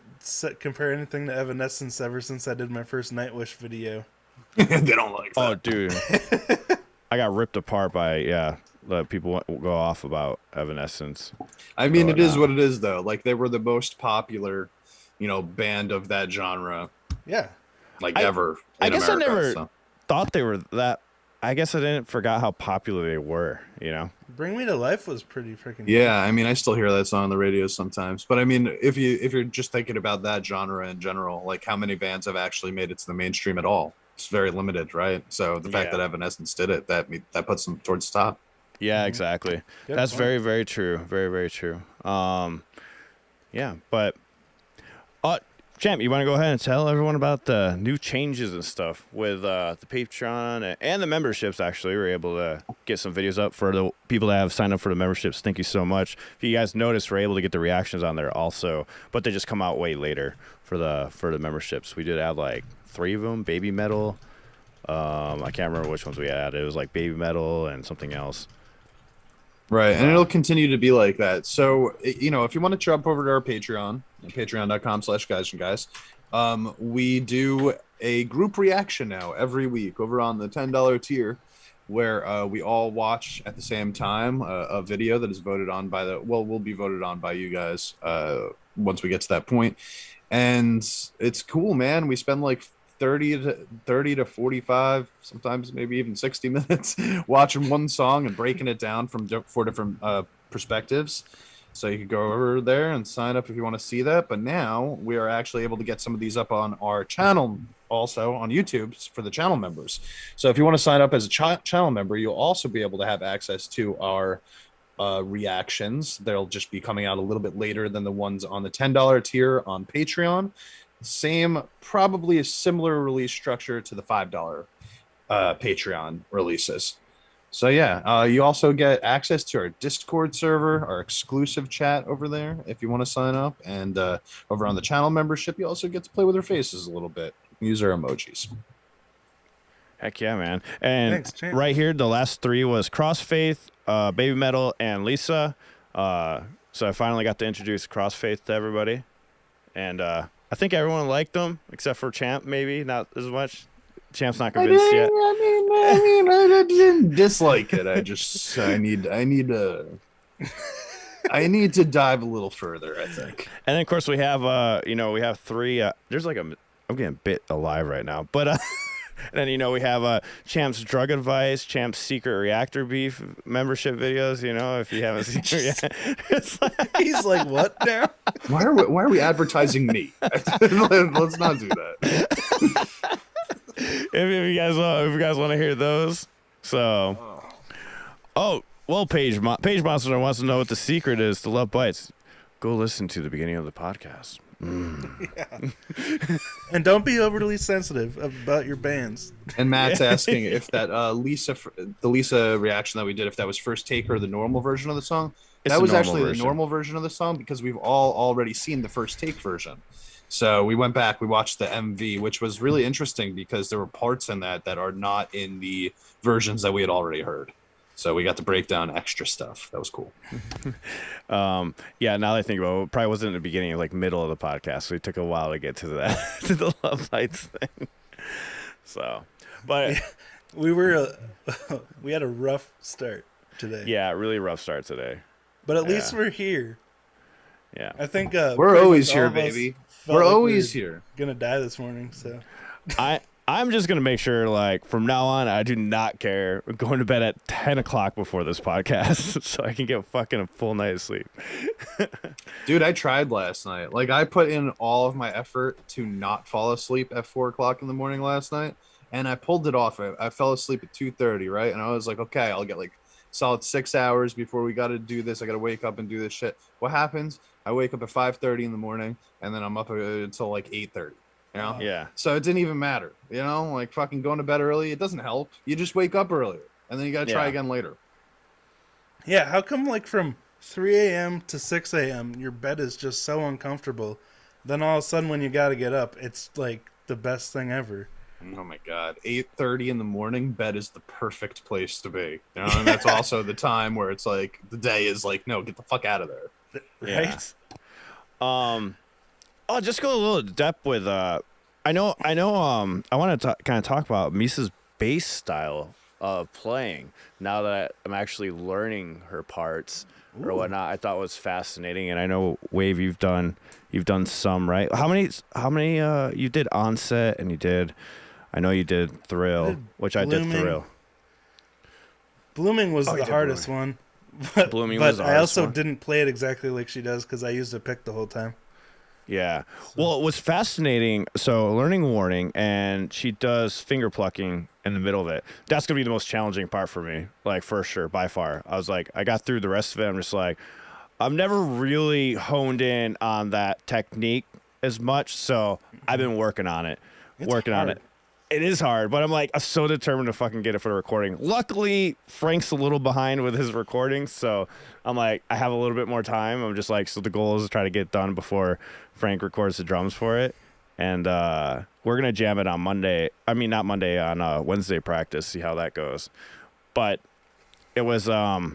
compare anything to Evanescence ever since I did my first Nightwish video. They don't like that. Oh, dude. I got ripped apart by people go off about Evanescence. I mean, it is no. what it is, though. Like they were the most popular, band of that genre, Yeah. ever. I in guess America, I never so. thought they were that. I guess I didn't forgot how popular they were. Bring Me to Life was pretty freaking Yeah, I mean, I still hear that song on the radio sometimes. But I mean, if you're just thinking about that genre in general, like how many bands have actually made it to the mainstream at all? It's very limited, right? So the fact Yeah. that Evanescence did it, that puts them towards the top. Yeah, exactly. Good That's point. very, very true. Very, very true. Yeah, but Champ, you want to go ahead and tell everyone about the new changes and stuff with the Patreon and the memberships? Actually, we were able to get some videos up for the people that have signed up for the memberships. Thank you so much. If you guys noticed, we're able to get the reactions on there also, but they just come out way later for the memberships. We did add like 3 of them. Baby Metal. I can't remember which ones we added. It was like Baby Metal and something else. Right, and it'll continue to be like that. So, if you want to jump over to our Patreon, patreon.com/guys and guys, we do a group reaction now every week over on the $10 tier, where we all watch at the same time a video that is voted on will be voted on by you guys once we get to that point. And it's cool, man. We spend like 30 to 45, sometimes maybe even 60 minutes watching one song and breaking it down from 4 different perspectives. So you can go over there and sign up if you want to see that. But now we are actually able to get some of these up on our channel, also on YouTube for the channel members. So if you want to sign up as a channel member, you'll also be able to have access to our reactions. They'll just be coming out a little bit later than the ones on the $10 tier on Patreon. Same, probably a similar release structure to the $5 Patreon releases. So yeah, you also get access to our Discord server, our exclusive chat over there if you want to sign up, and over on the channel membership, you also get to play with our faces a little bit. Use our emojis. Heck yeah, man. And Thanks, Champ. right here, the last 3 was Crossfaith, Baby Metal, and Lisa. So I finally got to introduce Crossfaith to everybody. And I think everyone liked them, except for Champ, maybe. Not as much. Champ's not convinced yet. I didn't dislike it. I need to dive a little further, I think. And then, of course, we have, we have 3. There's like I'm getting bit alive right now. But and then, we have Champ's Drug Advice, Champ's Secret Reactor Beef membership videos, if you haven't seen it yet. It's like, He's like, what now? Why are we advertising me? Let's not do that. if you guys want to hear those. So, Page Monster wants to know what the secret is to Lovebites. Go listen to the beginning of the podcast. And don't be overly sensitive about your bands. And Matt's asking if that Lisa reaction that we did, if that was first take or the normal version of the song. It's That the was normal actually version. the normal version of the song because we've all already seen the first take version. So we went back, we watched the MV, which was really interesting because there were parts in that are not in the versions that we had already heard. So we got to break down extra stuff. That was cool. Yeah, now that I think about it, it probably wasn't in the beginning, like middle of the podcast. So it took a while to get to that, to the Lovebites thing. So, but we had a rough start today. yeah, really rough start today. But at least Yeah. we're here. Yeah. I think We're pretty always much here, all of us baby. felt We're like we always were here. gonna die this morning, so I'm just gonna make sure, like, from now on, I do not care going to bed at 10 o'clock before this podcast, so I can get fucking a full night of sleep. Dude, I tried last night. Like, I put in all of my effort to not fall asleep at 4 o'clock in the morning last night, and I pulled it off. I fell asleep at 2:30, right? And I was like, okay, I'll get like solid 6 hours before we got to do this. I got to wake up and do this shit. What happens? I wake up at 5:30 in the morning, and then I'm up until like 8:30. You know? Yeah. So it didn't even matter. You know, like fucking going to bed early, it doesn't help. You just wake up earlier, and then you got to try Yeah. again later. yeah. How come like from 3 a.m. to 6 a.m. your bed is just so uncomfortable? Then all of a sudden when you got to get up, it's like the best thing ever. Oh my god, 8:30 in the morning, bed is the perfect place to be. You know, and that's also the time where it's like the day is like, no, get the fuck out of there. Yeah. Right? I'll just go a little depth with I know I want to kind of talk about Misa's bass style of playing now that I'm actually learning her parts or whatnot. I thought was fascinating, and I know Wave, you've done some, right? How many you did Onset, and I know you did Thrill, I did which I did Blooming. Thrill. Blooming was Oh, you the did hardest one. But, Blooming but was the I hardest also one. didn't play it exactly like she does because I used a pick the whole time. Yeah. Well, it was fascinating. So, learning Warning, and she does finger plucking in the middle of it. That's going to be the most challenging part for me, like, for sure, by far. I was like, I got through the rest of it. I'm just like, I've never really honed in on that technique as much. So, I've been working on it. It's on hard. it. It is hard, but I'm like, I'm so determined to fucking get it for the recording. Luckily, Frank's a little behind with his recordings, so I'm like, I have a little bit more time. I'm just like, so the goal is to try to get it done before Frank records the drums for it. And we're going to jam it on Monday. I mean, not Monday, on Wednesday practice, see how that goes. But it was, what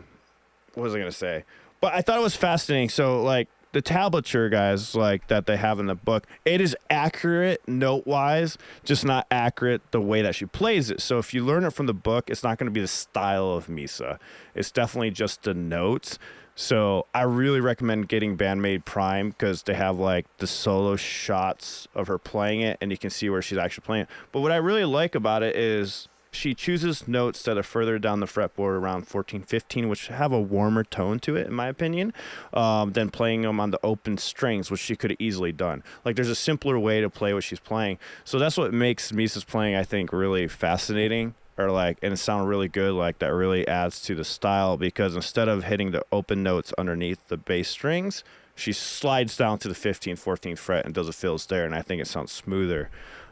was I going to say? But I thought it was fascinating. So, like, the tablature, guys, like that they have in the book, it is accurate note-wise, just not accurate the way that she plays it. So if you learn it from the book, it's not going to be the style of Misa. It's definitely just the notes. So I really recommend getting Band-Maid Prime because they have like the solo shots of her playing it, and you can see where she's actually playing it. But what I really like about it is she chooses notes that are further down the fretboard, around 14, 15, which have a warmer tone to it, in my opinion, than playing them on the open strings, which she could have easily done. Like, there's a simpler way to play what she's playing. So that's what makes Misa's playing, I think, really fascinating, or like, and it sounds really good. Like, that really adds to the style, because instead of hitting the open notes underneath the bass strings, she slides down to the 15th, 14th fret and does a fills there, and I think it sounds smoother.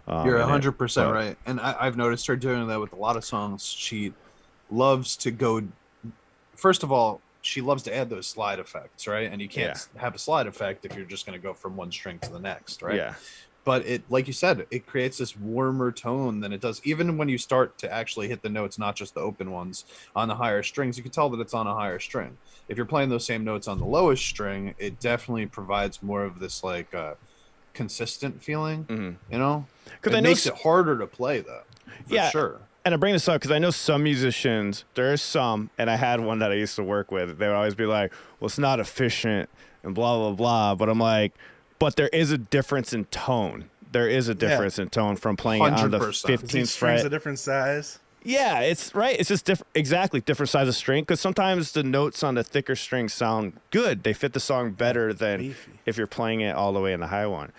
You're in it. 100% But- right. And I've noticed her doing that with a lot of songs. She loves to go, first of all, she loves to add those slide effects, right? And you can't have a slide effect if you're just going to go from one string to the next, right? Yeah. But it, like you said, it creates this warmer tone than it does. Even when you start to actually hit the notes, not just the open ones on the higher strings, you can tell that it's on a higher string. If you're playing those same notes on the lowest string, it definitely provides more of this like consistent feeling, you know? Because It I know makes it harder to play though. For Yeah. sure. And I bring this up because I know some musicians, there are some, and I had one that I used to work with, they would always be like, well, it's not efficient and blah, blah, blah. But I'm like, but there is a difference in tone. There is a difference in tone from playing it on the 100%. 15th These strings fret. a different size. Yeah, it's right. It's just different, exactly different size of string. Because sometimes the notes on the thicker strings sound good. They fit the song better than Beefy. if you're playing it all the way in the high one.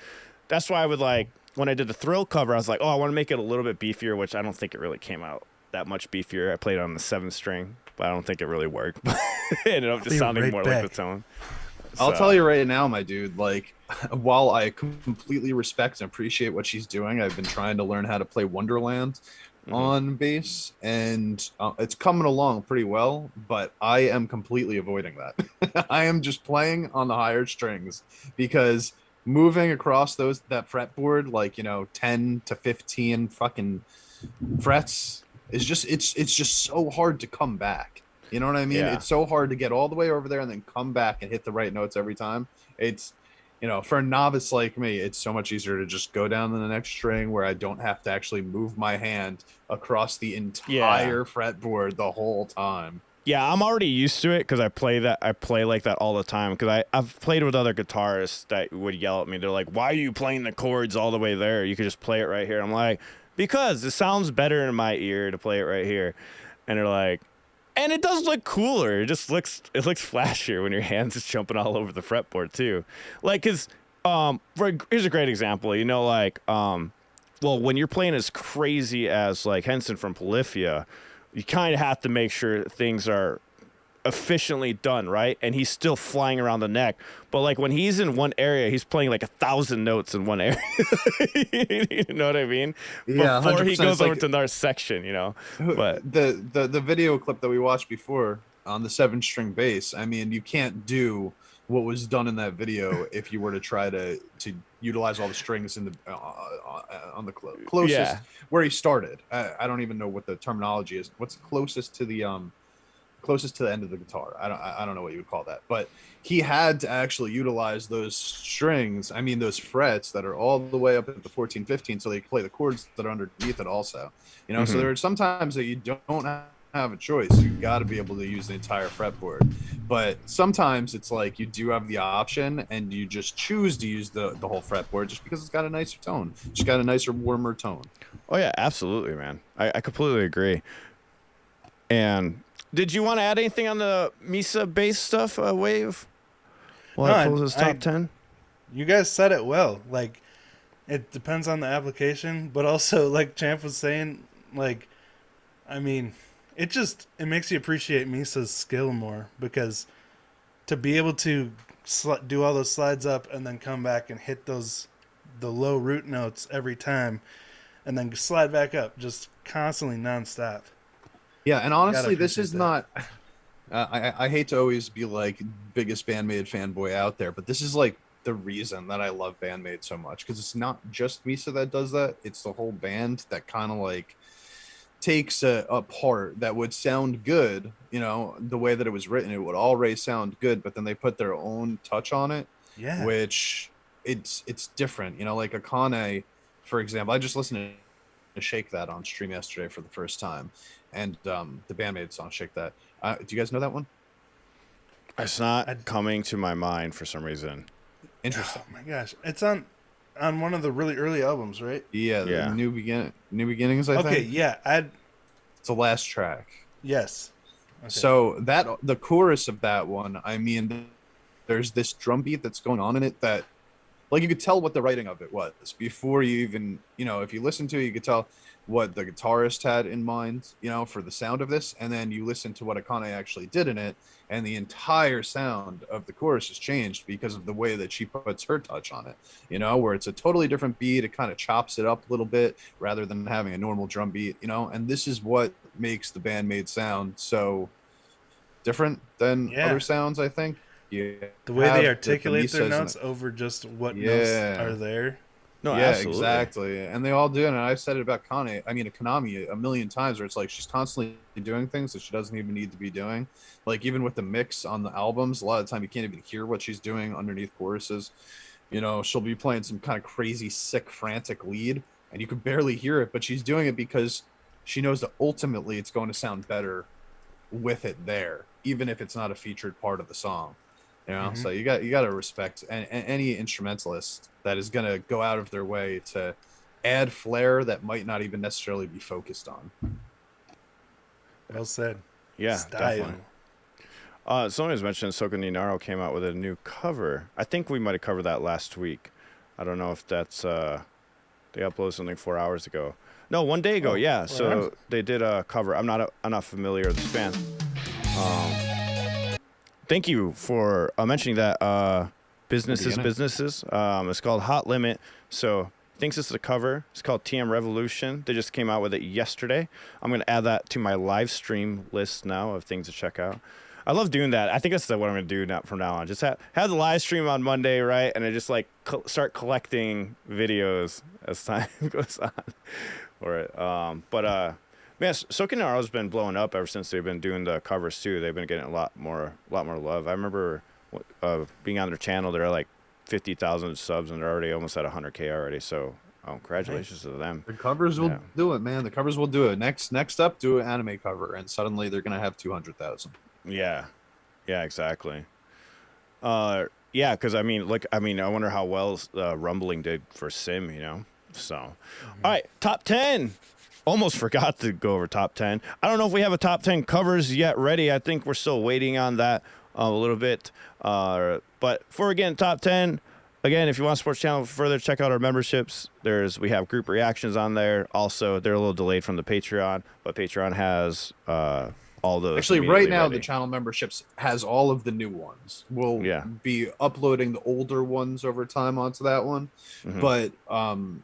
That's why I would like, when I did the Thrill cover, I was like, oh, I want to make it a little bit beefier, which I don't think it really came out that much beefier. I played it on the 7th string, but I don't think it really worked. It ended up just be sounding right more back. like the tone. I'll So- tell you right now, my dude, like, while I completely respect and appreciate what she's doing, I've been trying to learn how to play Wonderland on bass, and it's coming along pretty well, but I am completely avoiding that. I am just playing on the higher strings because moving across that fretboard, like, 10 to 15 fucking frets is just it's just so hard to come back. You know what I mean? Yeah. It's so hard to get all the way over there and then come back and hit the right notes every time. It's for a novice like me, it's so much easier to just go down to the next string where I don't have to actually move my hand across the entire fretboard the whole time. Yeah, I'm already used to it because I play like that all the time. Because I've played with other guitarists that would yell at me. They're like, "Why are you playing the chords all the way there? You could just play it right here." I'm like, "Because it sounds better in my ear to play it right here." And they're like, and it does look cooler. It looks flashier when your hands is jumping all over the fretboard too. Like, cause here's a great example. Well, when you're playing as crazy as like Henson from Polyphia, you kind of have to make sure things are efficiently done, right? And he's still flying around the neck. But like when he's in one area, he's playing like 1,000 notes in one area. You know what I mean? Yeah, before he 100%. goes It's over to another section, But the video clip that we watched before on the 7-string bass, I mean, you can't do what was done in that video if you were to try to utilize all the strings in the on the closest where he started. I don't even know what the terminology is. What's closest to the end of the guitar? I don't know what you would call that, but he had to actually utilize those strings. I mean, those frets that are all the way up at the 14, 15, so they can play the chords that are underneath it also. So there are some times that you don't have a choice. You got to be able to use the entire fretboard, but sometimes it's like you do have the option and you just choose to use the whole fretboard just because it's got a nicer tone, just got a nicer, warmer tone. Oh yeah, absolutely, man. I completely agree. And did you want to add anything on the Misa bass stuff, Wave? Well, I pulls his top 10. You guys said it well. Like, it depends on the application, but also, like Champ was saying, like, I mean, it makes you appreciate Misa's skill more, because to be able to do all those slides up and then come back and hit the low root notes every time and then slide back up just constantly nonstop. Yeah, and honestly, this is not. I hate to always be like biggest band-maid fanboy out there, but this is like the reason that I love band-maid so much, because it's not just Misa that does that; it's the whole band that kind of like takes a part that would sound good, the way that it was written, it would always sound good, but then they put their own touch on it, which it's different. Like Akane, for example, I just listened to Shake That on stream yesterday for the first time, and the band-maid song Shake That. Do you guys know that one? It's not coming to my mind for some reason. Interesting. Oh my gosh, it's on one of the really early albums, right? Yeah, the New Beginnings, I think. Okay, yeah, it's the last track. Yes. Okay. So the chorus of that one, I mean, there's this drum beat that's going on in it that, like, you could tell what the writing of it was before you even, if you listen to it, you could tell what the guitarist had in mind, for the sound of this. And then you listen to what Akane actually did in it, and the entire sound of the chorus has changed because of the way that she puts her touch on it, where it's a totally different beat. It kind of chops it up a little bit rather than having a normal drum beat, and this is what makes the band-maid sound so different than other sounds, I think. The way they articulate their notes over just what notes are there. No, yeah, absolutely. exactly. And they all do. And I've said it about Konami a million times, where it's like she's constantly doing things that she doesn't even need to be doing. Like, even with the mix on the albums, a lot of the time you can't even hear what she's doing underneath choruses. She'll be playing some kind of crazy, sick, frantic lead, and you can barely hear it, but she's doing it because she knows that ultimately it's going to sound better with it there, even if it's not a featured part of the song. So you got to respect any instrumentalist that is going to go out of their way to add flair that might not even necessarily be focused on. Well said. Yeah, Style. Definitely. Someone was mentioning Soko Ninaro came out with a new cover. I think we might have covered that last week. I don't know if that's they uploaded something 4 hours ago. No, 1 day ago. Yeah. So they did a cover. I'm not familiar with this band. Thank you for mentioning that. Businesses. It's called Hot Limit. So thinks this is a cover. It's called TM Revolution. They just came out with it yesterday. I'm going to add that to my live stream list now of things to check out. I love doing that. I think that's what I'm gonna do now from now on. Just have the live stream on Monday, right? And I just like start collecting videos as time goes on. Man, Sokinara's been blowing up ever since they've been doing the covers too. They've been getting a lot more love. I remember being on their channel. They're like 50,000 subs, and they're already almost at 100K already. So, congratulations to them. The covers will do it, man. The covers will do it. Next up, do an anime cover, and suddenly they're gonna have 200,000. Yeah, exactly. Yeah, because I wonder how well Rumbling did for Sim, you know. So, all right, top 10. Almost forgot to go over top 10. I don't know if we have a top 10 covers yet ready. I think we're still waiting on that a little bit. But again, top 10. Again, if you want to support the channel further, check out our memberships. We have group reactions on there. Also, they're a little delayed from the Patreon, but Patreon has all those. Actually, right now, the channel memberships has all of the new ones. We'll be uploading the older ones over time onto that one. Mm-hmm.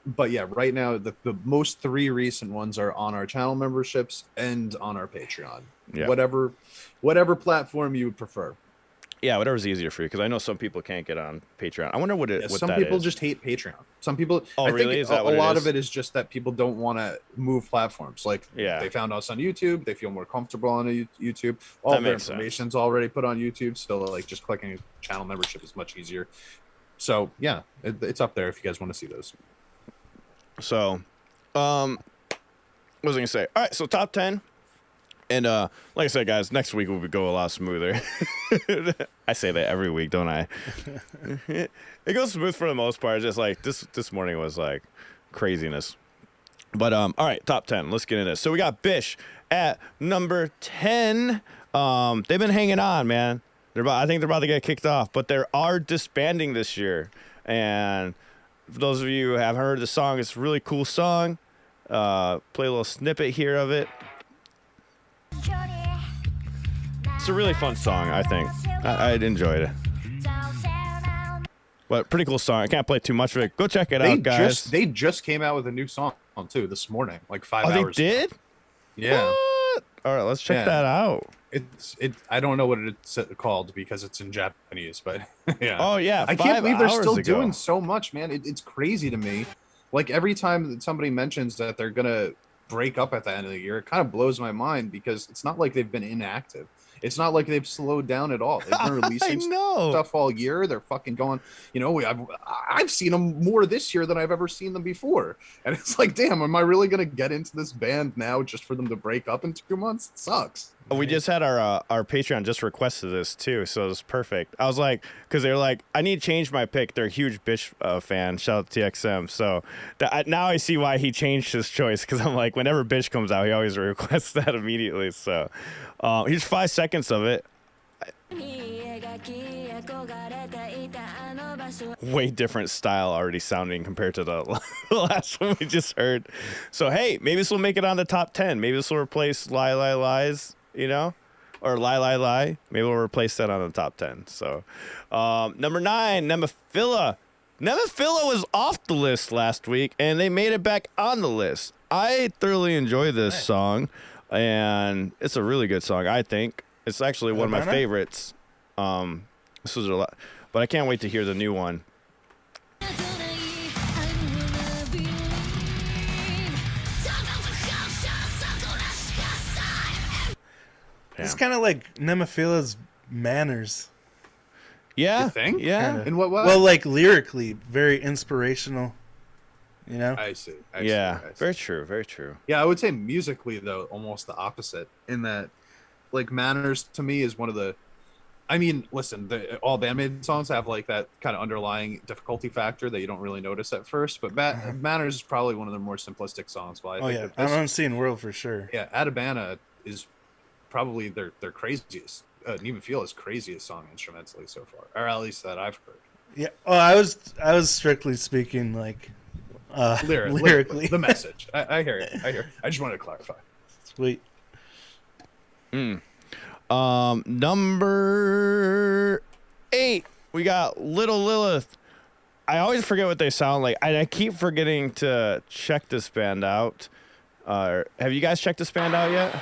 But yeah, right now the most 3 recent ones are on our channel memberships and on our Patreon. Yeah. Whatever platform you would prefer. Yeah, whatever's easier for you, because I know some people can't get on Patreon. I wonder what some people just hate Patreon. Some people. Oh, I really? think Is that a lot of it is just that people don't want to move platforms. Like, they found us on YouTube, they feel more comfortable on YouTube. All their information's already put on YouTube, so like just clicking a channel membership is much easier. So yeah, it's up there if you guys want to see those. So, what was I gonna say? All right, so top 10. And like I said, guys, next week will go a lot smoother. I say that every week, don't I? It goes smooth for the most part. Just like this morning was like craziness. But all right, top 10. Let's get into this. So we got Bish at number 10. They've been hanging on, man. I think they're about to get kicked off, but they are disbanding this year. And for those of you who have heard the song, it's a really cool song. Play a little snippet here of it. It's a really fun song, I think. I enjoyed it. But pretty cool song. I can't play too much of it. Go check it out, guys. They just came out with a new song too this morning, like 5 hours. Oh, they did? Yeah. What? All right, let's check that out. I don't know what it's called because it's in Japanese, but yeah. Oh yeah. I can't believe they're still doing so much, man. It's crazy to me. Like every time that somebody mentions that they're gonna break up at the end of the year, it kind of blows my mind because it's not like they've been inactive. It's not like they've slowed down at all. They've been releasing stuff all year. They're fucking going, I've seen them more this year than I've ever seen them before. And it's like, damn, am I really going to get into this band now just for them to break up in 2 months? It sucks. We just had our Patreon just requested this too, so it was perfect. I was like, because they were like, I need to change my pick. They're a huge Bish fan. Shout out to TXM. So now I see why he changed his choice, because I'm like, whenever Bish comes out, he always requests that immediately. So here's 5 seconds of it. Way different style already sounding compared to the last one we just heard. So hey, maybe this will make it on the top 10. Maybe this will replace Lie Lie Lies, or Lie Lie Lie. Maybe we'll replace that on the top 10. So number 9, Nemophila. Nemophila was off the list last week, and they made it back on the list. I thoroughly enjoy this song, and it's a really good song, I think. It's actually one of my favorites. This was a lot, but I can't wait to hear the new one. It's kind of like Nemophila's manners. Yeah, you think? Yeah. In what way? Well, like lyrically, very inspirational. I see. Very true. Very true. Yeah, I would say musically though, almost the opposite. In that, like, Manners to me is one of the. I mean, listen, all band-maid songs have like that kind of underlying difficulty factor that you don't really notice at first. But Manners is probably one of the more simplistic songs. But I think I'm Unseen World for sure. Yeah, Adabana is probably their craziest. Nemophilia's craziest song instrumentally so far, or at least that I've heard. Yeah. Well, I was strictly speaking like lyrically. The message. I hear it. I just wanted to clarify. Sweet. Number 8, we got Little Lilith. I always forget what they sound like. I keep forgetting to check this band out. Have you guys checked this band out yet?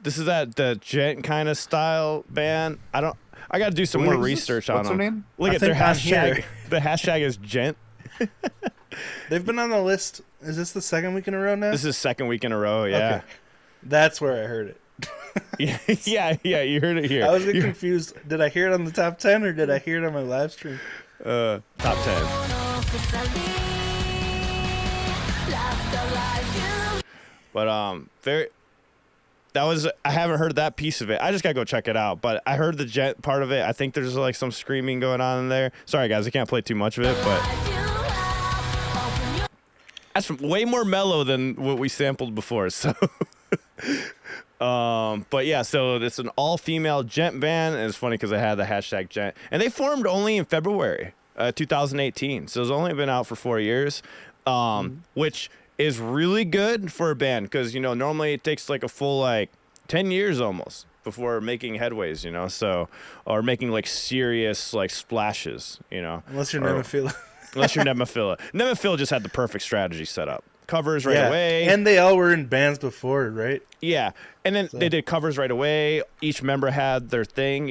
This is that the gent kind of style band. I got to do some more research on What's them. their name? Look I at their think on hashtag. here- The hashtag is gent. They've been on the list. Is this the second week in a row now? This is second week in a row. Yeah. Okay. That's where I heard it. yeah. You heard it here. I was getting confused. Did I hear it on the top 10 or did I hear it on my live stream? Top 10. But I haven't heard that piece of it. I just gotta go check it out. But I heard the jet part of it. I think there's like some screaming going on in there. Sorry guys, I can't play too much of it, but that's way more mellow than what we sampled before. So but yeah, so it's an all-female gent band, and it's funny because I had the hashtag gent, and they formed only in February 2018, so it's only been out for 4 years, which is really good for a band because normally it takes like a full like 10 years almost before making headways, so or making like serious like splashes, Unless you're Nemophila. unless you're Nemophila. Nemophila just had the perfect strategy set up. Covers right away. And they all were in bands before, right? Yeah. And then they did covers right away. Each member had their thing,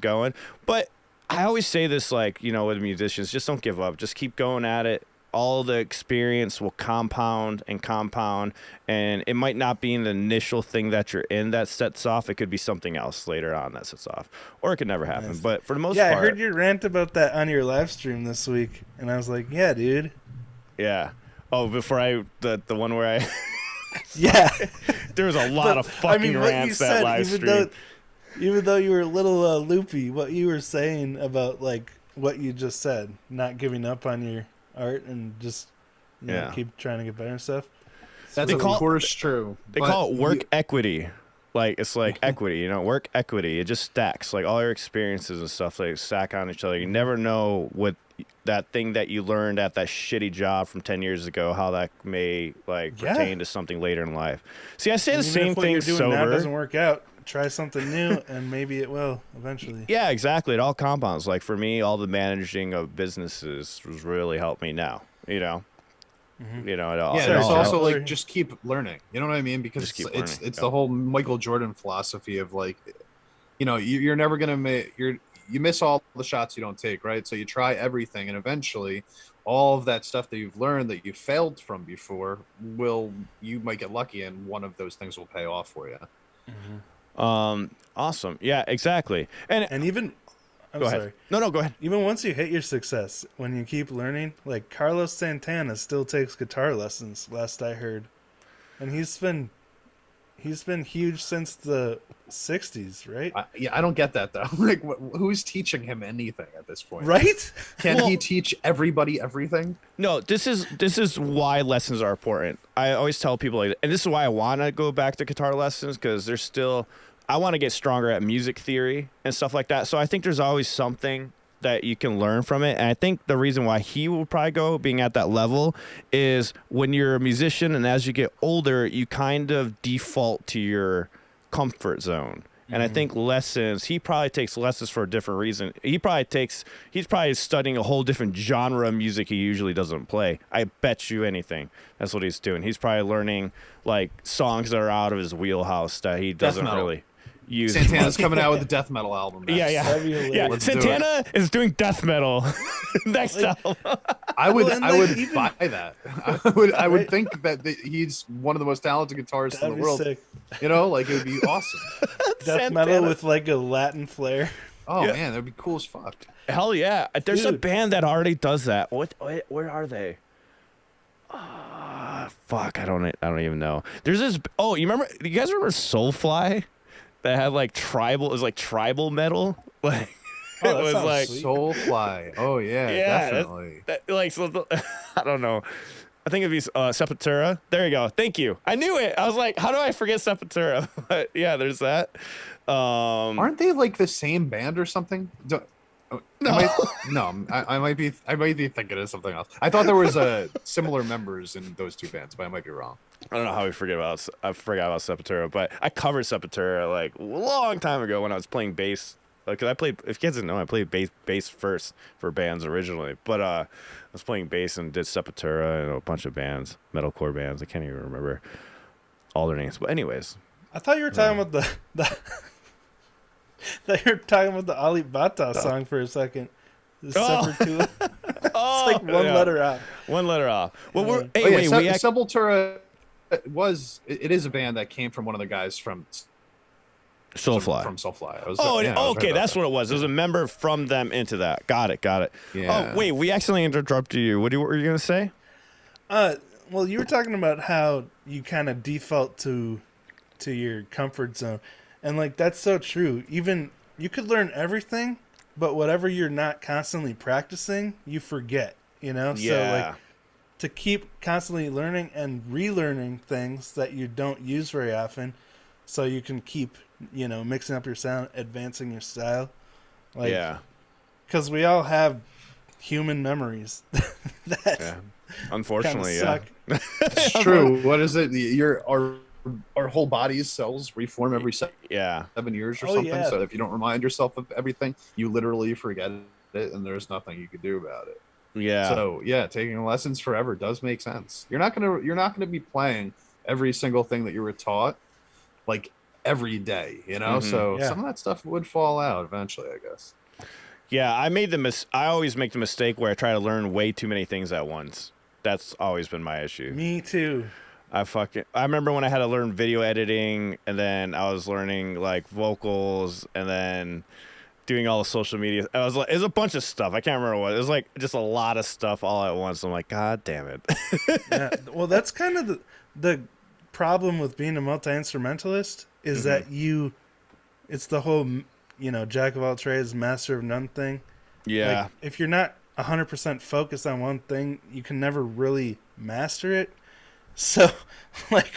going. But I always say this, like, with musicians, just don't give up. Just keep going at it. All the experience will compound, and it might not be in the initial thing that you're in that sets off. It could be something else later on that sets off, or it could never happen. Nice. But for the most part, I heard your rant about that on your live stream this week, and I was like, yeah, dude. Yeah. Oh, before the one where I yeah, there was a lot of fucking rants that live stream. Even though you were a little loopy, what you were saying about like what you just said, not giving up on your art and just keep trying to get better and stuff. That's of course true. They call it work equity. Like it's like equity, work equity. It just stacks. Like all your experiences and stuff, like stack on each other. You never know what that thing that you learned at that shitty job from 10 years ago, how that may like pertain to something later in life. See, I say the same thing what you're doing sober. now doesn't work out. Try something new, and maybe it will eventually. Yeah, exactly. It all compounds. Like for me, all the managing of businesses has really helped me now. It all. Yeah, there's also like just keep learning. You know what I mean? Because it's the whole Michael Jordan philosophy of like, you're never gonna you miss all the shots you don't take, right? So you try everything, and eventually, all of that stuff that you've learned that you failed from before you might get lucky, and one of those things will pay off for you. Awesome. Yeah, exactly. And even I'm sorry. No, go ahead. Even once you hit your success, when you keep learning, like Carlos Santana still takes guitar lessons, last I heard. And he's been huge since the 60s, right? I don't get that though. Like who's teaching him anything at this point? Right? Can he teach everybody everything? No, this is why lessons are important. I always tell people like, and this is why I want to go back to guitar lessons, because there's still I want to get stronger at music theory and stuff like that. So I think there's always something that you can learn from it. And I think the reason why he will probably go being at that level is when you're a musician and as you get older, you kind of default to your comfort zone. And I think lessons, he probably takes lessons for a different reason. He's probably studying a whole different genre of music he usually doesn't play. I bet you anything. That's what he's doing. He's probably learning like songs that are out of his wheelhouse that he doesn't really use. Santana's coming out with a death metal album. Yeah. Santana is doing death metal next album. I would buy that. I would think that he's one of the most talented guitarists in the world. Sick. Like it would be awesome. Death metal with like a Latin flair. Oh man, that'd be cool as fuck. Hell yeah! There's a band that already does that. Where are they? Fuck, I don't even know. There's this. Oh, you guys remember Soulfly? That had like tribal. It was like tribal metal. Like it was like Soulfly. Oh yeah, definitely. I don't know. I think it'd be Sepultura. There you go. Thank you. I knew it. I was like, how do I forget Sepultura? But yeah, there's that. Aren't they like the same band or something? No. I might be thinking of something else. I thought there was similar members in those two bands, but I might be wrong. I don't know how I forgot about Sepultura, but I covered Sepultura like a long time ago when I was playing bass. Because I played, if kids didn't know, I played bass first for bands originally. But I was playing bass and did Sepultura and a bunch of bands, metalcore bands. I can't even remember all their names. But anyways, I thought you were talking about the thought you were talking about the Ali Bata song for a second. The separate two. It's like one letter out. One letter off. Well, Yeah. hey, Oh yeah, wait, Sepultura it is a band that came from one of the guys from Soulfly. From Soulfly. Okay, that's what it was. There's a member from them into that. Got it. Yeah. Oh, wait, we accidentally interrupted you. What were you gonna say? Well, you were talking about how you kind of default to your comfort zone, and like that's so true. Even you could learn everything, but whatever you're not constantly practicing, you forget. You know, so like to keep constantly learning and relearning things that you don't use very often, so you can keep mixing up your sound, advancing your style. Like, because we all have human memories that unfortunately suck. It's true. What is it? Our whole body's cells reform every 7 years or something. Yeah. So if you don't remind yourself of everything, you literally forget it, and there's nothing you can do about it. Yeah. So taking lessons forever does make sense. You're not gonna be playing every single thing that you were taught like every day, So some of that stuff would fall out eventually, I guess. Yeah, I always make the mistake where I try to learn way too many things at once. That's always been my issue. Me too. I remember when I had to learn video editing, and then I was learning like vocals, and then doing all the social media. It was a bunch of stuff. I can't remember what. It was like just a lot of stuff all at once. I'm like, God damn it. Yeah. Well, that's kind of the problem with being a multi-instrumentalist is that it's the whole, jack of all trades, master of none thing. Yeah. Like, if you're not 100% focused on one thing, you can never really master it. So, like,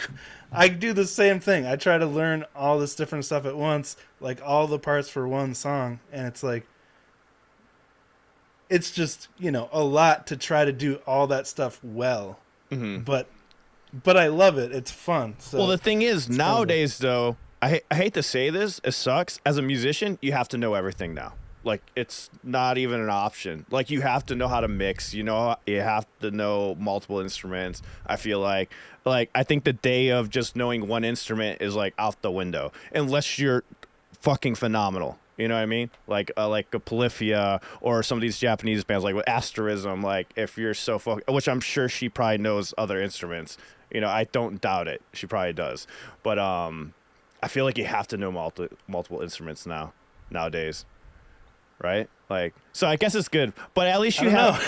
I do the same thing. I try to learn all this different stuff at once, like all the parts for one song, and it's like, it's just, a lot to try to do all that stuff well. Mm-hmm. But I love it. It's fun. So well, the thing is, nowadays, though, I hate to say this, it sucks. As a musician, you have to know everything now. Like, it's not even an option. Like, you have to know how to mix. You have to know multiple instruments. I feel like I think the day of just knowing one instrument is, like, out the window. Unless you're fucking phenomenal. You know what I mean? Like a Polyphia or some of these Japanese bands, like with Asterism. Like, if you're so focused, which I'm sure she probably knows other instruments. I don't doubt it. She probably does. But I feel like you have to know multiple instruments nowadays. Right? Like, so I guess it's good, but at least you have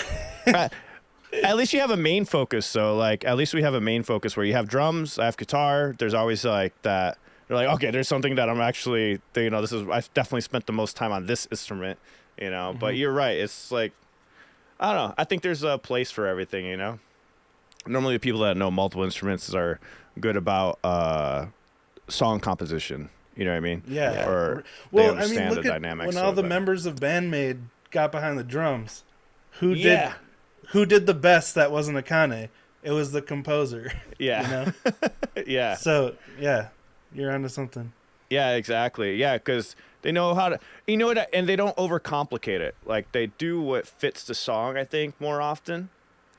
at least you have a main focus. So like, at least we have a main focus where you have drums, I have guitar. There's always like that. You're like, okay, there's something that I'm actually, I've definitely spent the most time on this instrument, Mm-hmm. But you're right. It's like, I don't know. I think there's a place for everything, Normally the people that know multiple instruments are good about song composition. You know what I mean? Yeah. Or well, they understand look the at dynamics. When all the members of band-maid got behind the drums, who did the best that wasn't Akane? It was the composer. Yeah. Yeah. So, yeah, you're onto something. Yeah, exactly. Yeah, because they know how to, and they don't overcomplicate it. Like, they do what fits the song, I think, more often,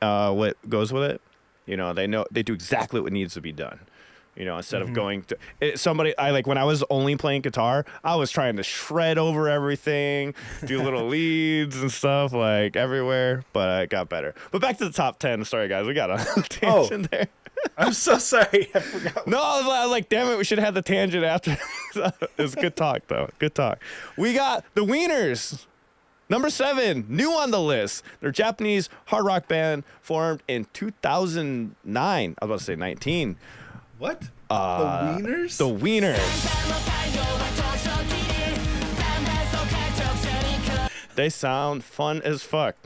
what goes with it. They do exactly what needs to be done. Instead of going to when I was only playing guitar, I was trying to shred over everything, do little leads and stuff like everywhere, but I got better. But back to the top 10. Sorry, guys, we got a tangent there. I'm so sorry. I forgot. No, I was like, damn it, we should have had the tangent after. It's good talk, though. Good talk. We got the Wieners. Number 7, new on the list. They're a Japanese hard rock band formed in 2009. I was about to say 19. What? The Wieners? The Wieners. They sound fun as fuck.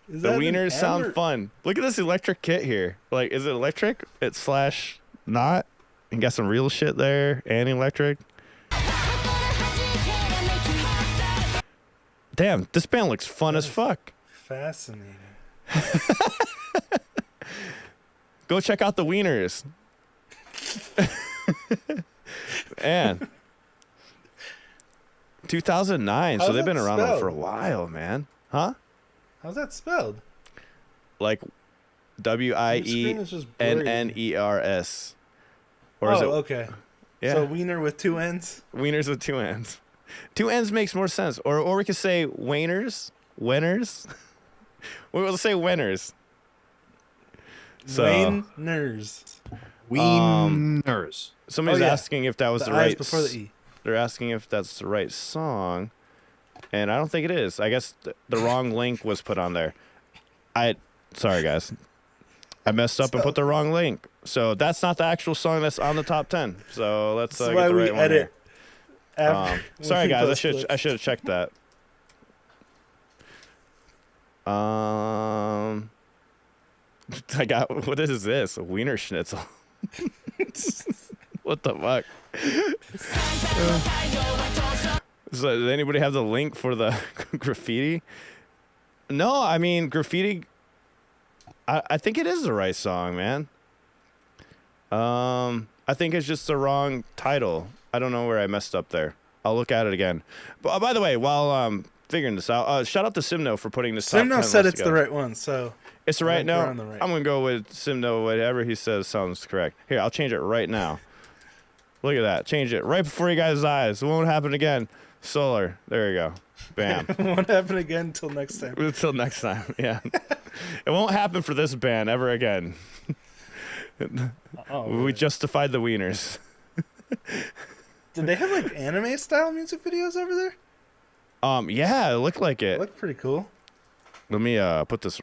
The Wieners sound fun. Look at this electric kit here. Like, is it electric? It's slash not. And got some real shit there and electric. Damn, this band looks fun as fuck. Fascinating. Go check out the Wieners. Man. 2009, so they've been around for a while, man. Huh? How's that spelled? Like Wienners. Or is it? Okay. Yeah. So wiener with two ends. Wieners with two ends. Two ends makes more sense. Or we could say wieners. Winners. We'll say winners. So, Wieners. Wieners. Somebody's Oh, yeah. asking if that was The the eyes right. before the E. They're asking if that's the right song, and I don't think it is. I guess the wrong link was put on there. Sorry guys, I messed up and put the wrong link. So that's not the actual song that's on the top 10. So let's That's get why the we right one here. edit. After, when Sorry we guys, post clips. I should have checked that. I got, what is this? A wiener schnitzel. What the fuck? So, does anybody have the link for the graffiti? No, I mean, graffiti, I think it is the right song, man. I think it's just the wrong title. I don't know where I messed up there. I'll look at it again. But by the way, while figuring this out, shout out to Simno for putting this top 10 Simno said list it's the together. right one, so It's the I right think now. we're on the right. I'm gonna go with Simno. Whatever he says sounds correct. Here, I'll change it right now. Look at that. Change it right before you guys' eyes. It won't happen again. Solar. There you go. Bam. won't happen again until next time. Until next time. Yeah. It won't happen for this band ever again. Oh, We really? justified the wieners. Did they have like anime style music videos over there? Yeah, it looked like It it. looked pretty cool. Let me put this.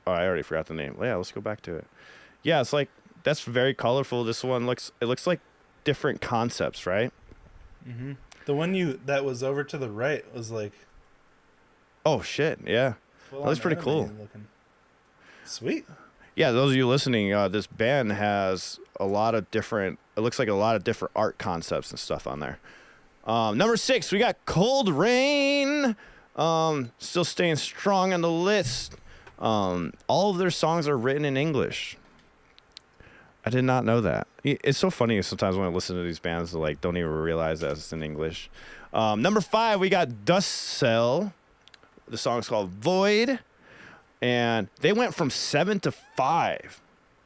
Oh, I already forgot the name. Yeah, let's go back to it. Yeah, it's like that's very colorful. This one looks like different concepts, right? The one that was over to the right was like Oh shit, yeah. full That's on pretty cool. anime looking. Sweet. Yeah, those of you listening, this band has a lot of different. It looks like a lot of different art concepts and stuff on there. Number 6, we got Cold Rain. Still staying strong on the list. All of their songs are written in English. I did not know that. It's so funny sometimes when I listen to these bands, like don't even realize that it's in English. Number 5, we got Dust Cell. The song's called Void. And they went from 7 to 5.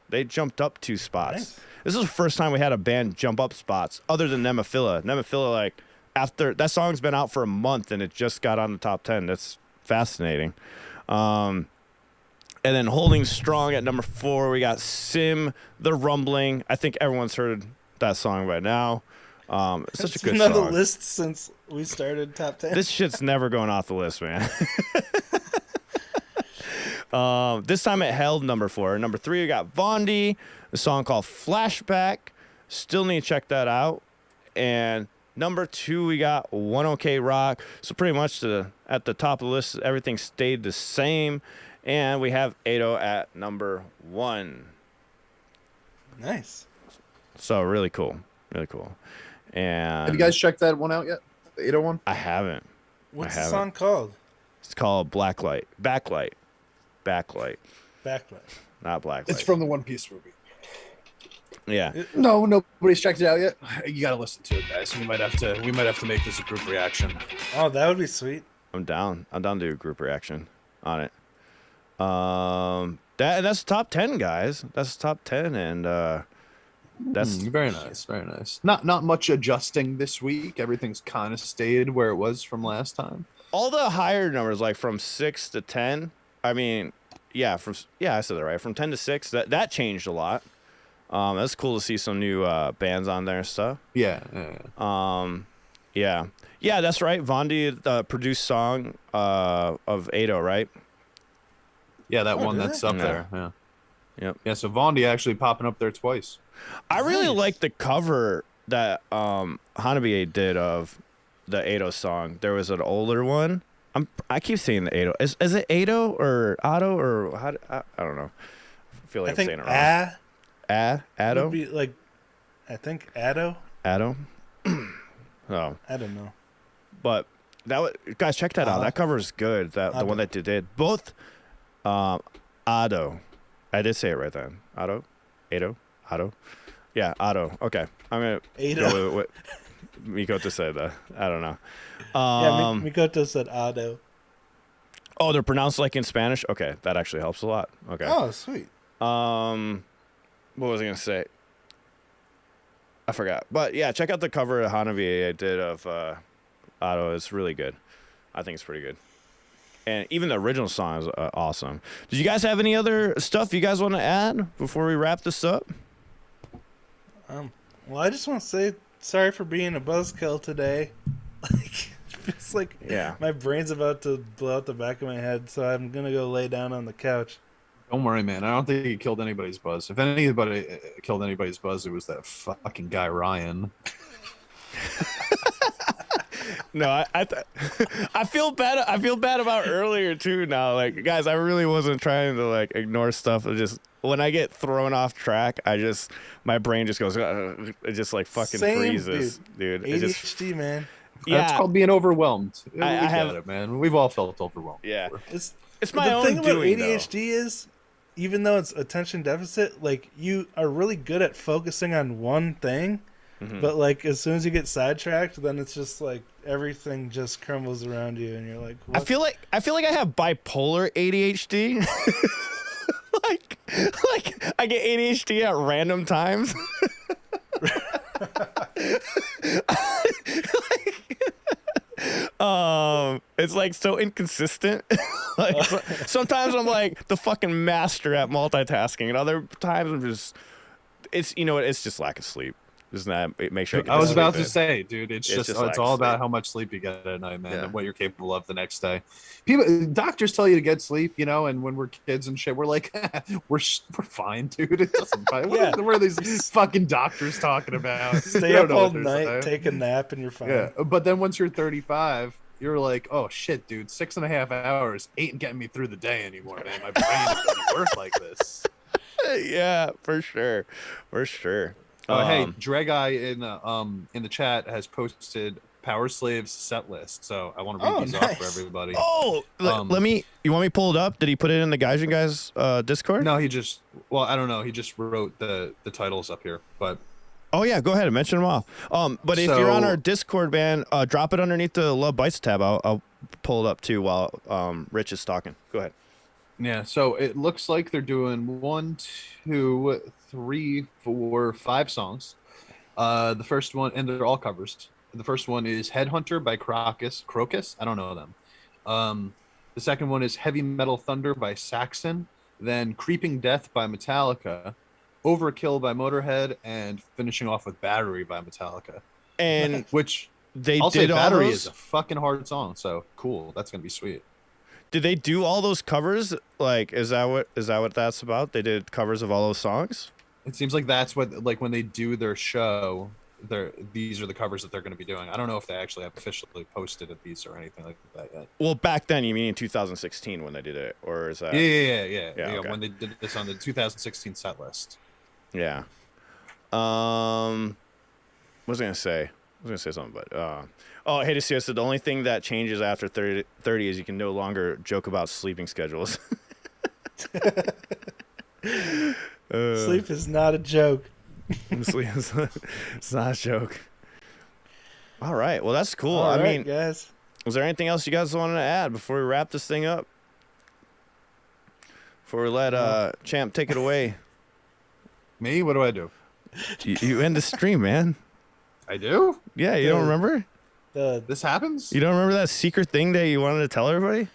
They jumped up 2 spots. Nice. This is the first time we had a band jump up spots, other than Nemophila. Nemophila, like after that song's been out for a month and it just got on the top 10. That's fascinating. And then holding strong at number 4, we got Sim, The Rumbling. I think everyone's heard that song by now. It's such a good been on the song. list since we started top 10. This shit's never going off the list, man. This time it held number 4. Number 3, we got Vondi, a song called Flashback. Still need to check that out. And number 2, we got One OK Rock. So pretty much at the top of the list, everything stayed the same. And we have Ado at number 1. Nice. So really cool. Really cool. And Have you guys checked that one out yet? The 801? I haven't. What's I the haven't. song called? It's called Backlight. Backlight. Backlight. Not Blacklight. It's from the One Piece movie. Yeah. No, nobody's checked it out yet. You gotta listen to it, guys. We might have to make this a group reaction. Oh, that would be sweet. I'm down to do a group reaction on it. That's top 10, guys. That's top 10, and that's Very nice, very nice. Not much adjusting this week. Everything's kind of stayed where it was from last time. all the higher numbers, like from 6 to 10. I mean, I said that right. From 10 to 6, that changed a lot. That's cool to see some new bands on there and stuff. Yeah. Yeah, that's right. Vondi produced song of Ado, right? Yeah, that one really? that's up Yeah. there. Yeah. Yep. Yeah, so Vondi actually popping up there twice. I really Nice. like the cover that Hanabi did of the Ado song. There was an older one. I keep saying the Ado. Is it Ado or Otto or how? I don't know. I feel like I I'm think saying it wrong. Ado? would be like, I think Ado. Ado? Oh, I don't know. but guys, check that out. That cover is good. The Ado. one that they did. Both Ado. I did say it right then. Ado? Yeah, Ado. Okay. I'm going to Ado. go with what Mikoto said. I don't know. Yeah, Mikoto said Ado. Oh, they're pronounced like in Spanish? Okay, that actually helps a lot. Okay. Oh, sweet. What was I going to say? I forgot. But yeah, check out the cover of Hanabi I did of Otto. It's really good. I think it's pretty good. And even the original song is awesome. Did you guys have any other stuff you guys want to add before we wrap this up? Well, I just want to say sorry for being a buzzkill today. Like, it's like my brain's about to blow out the back of my head, so I'm gonna go lay down on the couch. Don't worry, man. I don't think he killed anybody's buzz. If anybody killed anybody's buzz, it was that fucking guy Ryan. No, I feel bad. I feel bad about earlier too. Now, like, guys, I really wasn't trying to like ignore stuff. It just when I get thrown off track, my brain just goes, it just like fucking freezes, dude. ADHD, man. Yeah, That's called being overwhelmed. I have it, man. We've all felt overwhelmed. Yeah, before. it's my own thing about doing, ADHD though. is, even though it's attention deficit, like you are really good at focusing on one thing. But like as soon as you get sidetracked, then it's just like everything just crumbles around you, and you're like, what? I feel like I have bipolar ADHD. like I get ADHD at random times. It's like so inconsistent. Like sometimes I'm like the fucking master at multitasking, and other times I'm just it's just lack of sleep. Just not make sure. I was about to say, dude, it's just all about how much sleep you get at night, man, and what you're capable of the next day. Doctors tell you to get sleep, and when we're kids and shit, we're like, we're fine, dude. It doesn't matter. What are these fucking doctors talking about? Stay up all night, take a nap, and you're fine. Yeah, but then once you're 35, you're like, oh shit, dude, 6.5 hours ain't getting me through the day anymore, man. My brain doesn't work like this. Yeah, for sure. Hey, Dregai in the chat has posted Power Slave's set list, so I want to read these off for everybody. Oh, you want me to pull it up? Did he put it in the Gaijin guys Discord? No, I don't know. He just wrote the titles up here, but. Oh yeah, go ahead and mention them all. But if you're on our Discord, man, drop it underneath the Lovebites tab. I'll pull it up too while Rich is talking. Go ahead. Yeah, so it looks like they're doing 1, 2, 3, 4, 5 songs. The first one, and they're all covers. The first one is Headhunter by Crocus. I don't know them. The second one is Heavy Metal Thunder by Saxon. Then Creeping Death by Metallica. Overkill by Motorhead, and finishing off with Battery by Metallica. And which I'll say Battery is a fucking hard song, so cool. That's gonna be sweet. Did they do all those covers? Like, is that what that's about? They did covers of all those songs? It seems like that's what, like, when they do their show, these are the covers that they're going to be doing. I don't know if they actually have officially posted at these or anything like that yet. Well, back then, you mean in 2016 when they did it, or is that? Yeah. Okay. When they did this on the 2016 set list. Yeah. What was I gonna say? I was gonna say something, but hey, to see, so the only thing that changes after 30 is you can no longer joke about sleeping schedules. Sleep is not a joke. Sleep is it's not a joke. All right, well that's cool. All I right, mean, guys, was there anything else you guys wanted to add before we wrap this thing up? Before we let Champ take it away. Me? What do I do? You end the stream, man. I do? Yeah, you don't remember? This happens? You don't remember that secret thing that you wanted to tell everybody?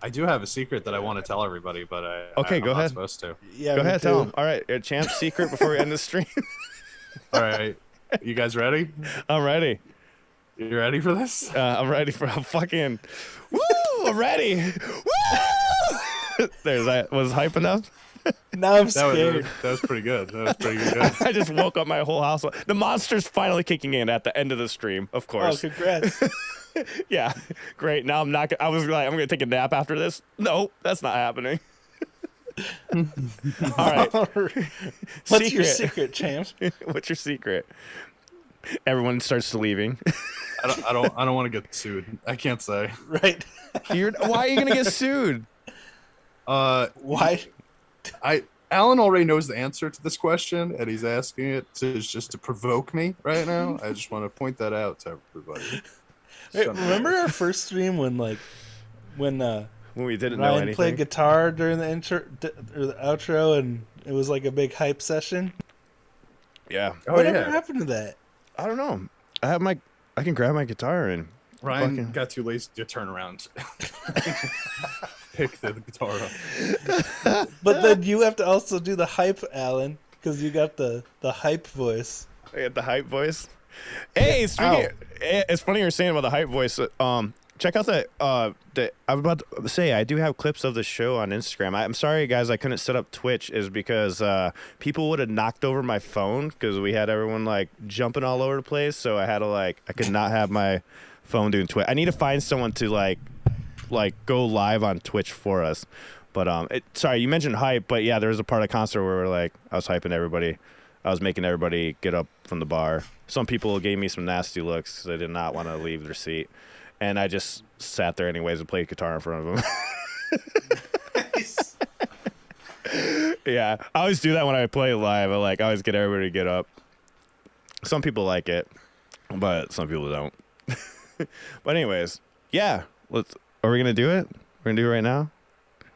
I do have a secret that I want to tell everybody, but go I'm ahead. not supposed to. Yeah, go ahead, tell them. All right, Champ's secret before we end the stream. All right, you guys ready? I'm ready. You ready for this? I'm ready for a fucking. Woo! I'm ready. Woo! There's that. Was hype enough? Now I'm scared. That was pretty good. I just woke up my whole house. The monster's finally kicking in at the end of the stream, of course. Oh, congrats. Yeah, great. Now I'm not. I was like, I'm gonna take a nap after this. No, that's not happening. All right. What's your secret, Champs? What's your secret? Everyone starts leaving. I don't want to get sued. I can't say. Right. Why are you gonna get sued? Why? Alan already knows the answer to this question, and he's asking it just to provoke me right now. I just want to point that out to everybody. Hey, remember our first stream when we didn't know anything? Played guitar during the intro or the outro, and it was like a big hype session. Yeah. Oh Whatever yeah. happened to that? I don't know. I can grab my guitar and Ryan fucking- got too lazy to turn around. Pick the guitar up. But then you have to also do the hype, Alan, because you got the hype voice. I get the hype voice. Hey, it's funny you're saying about the hype voice. Check out I'm about to say I do have clips of the show on Instagram. I'm sorry, guys, I couldn't set up Twitch is because people would have knocked over my phone because we had everyone like jumping all over the place. So I had to I could not have my phone doing Twitch. I need to find someone to like go live on Twitch for us. But sorry, you mentioned hype, but yeah, there was a part of the concert where I was hyping everybody. I was making everybody get up from the bar. Some people gave me some nasty looks because they did not want to leave their seat. And I just sat there anyways and played guitar in front of them. Nice. Yeah, I always do that when I play live. I always get everybody to get up. Some people like it, but some people don't. But anyways, yeah. Are we gonna do it? We're gonna do it right now.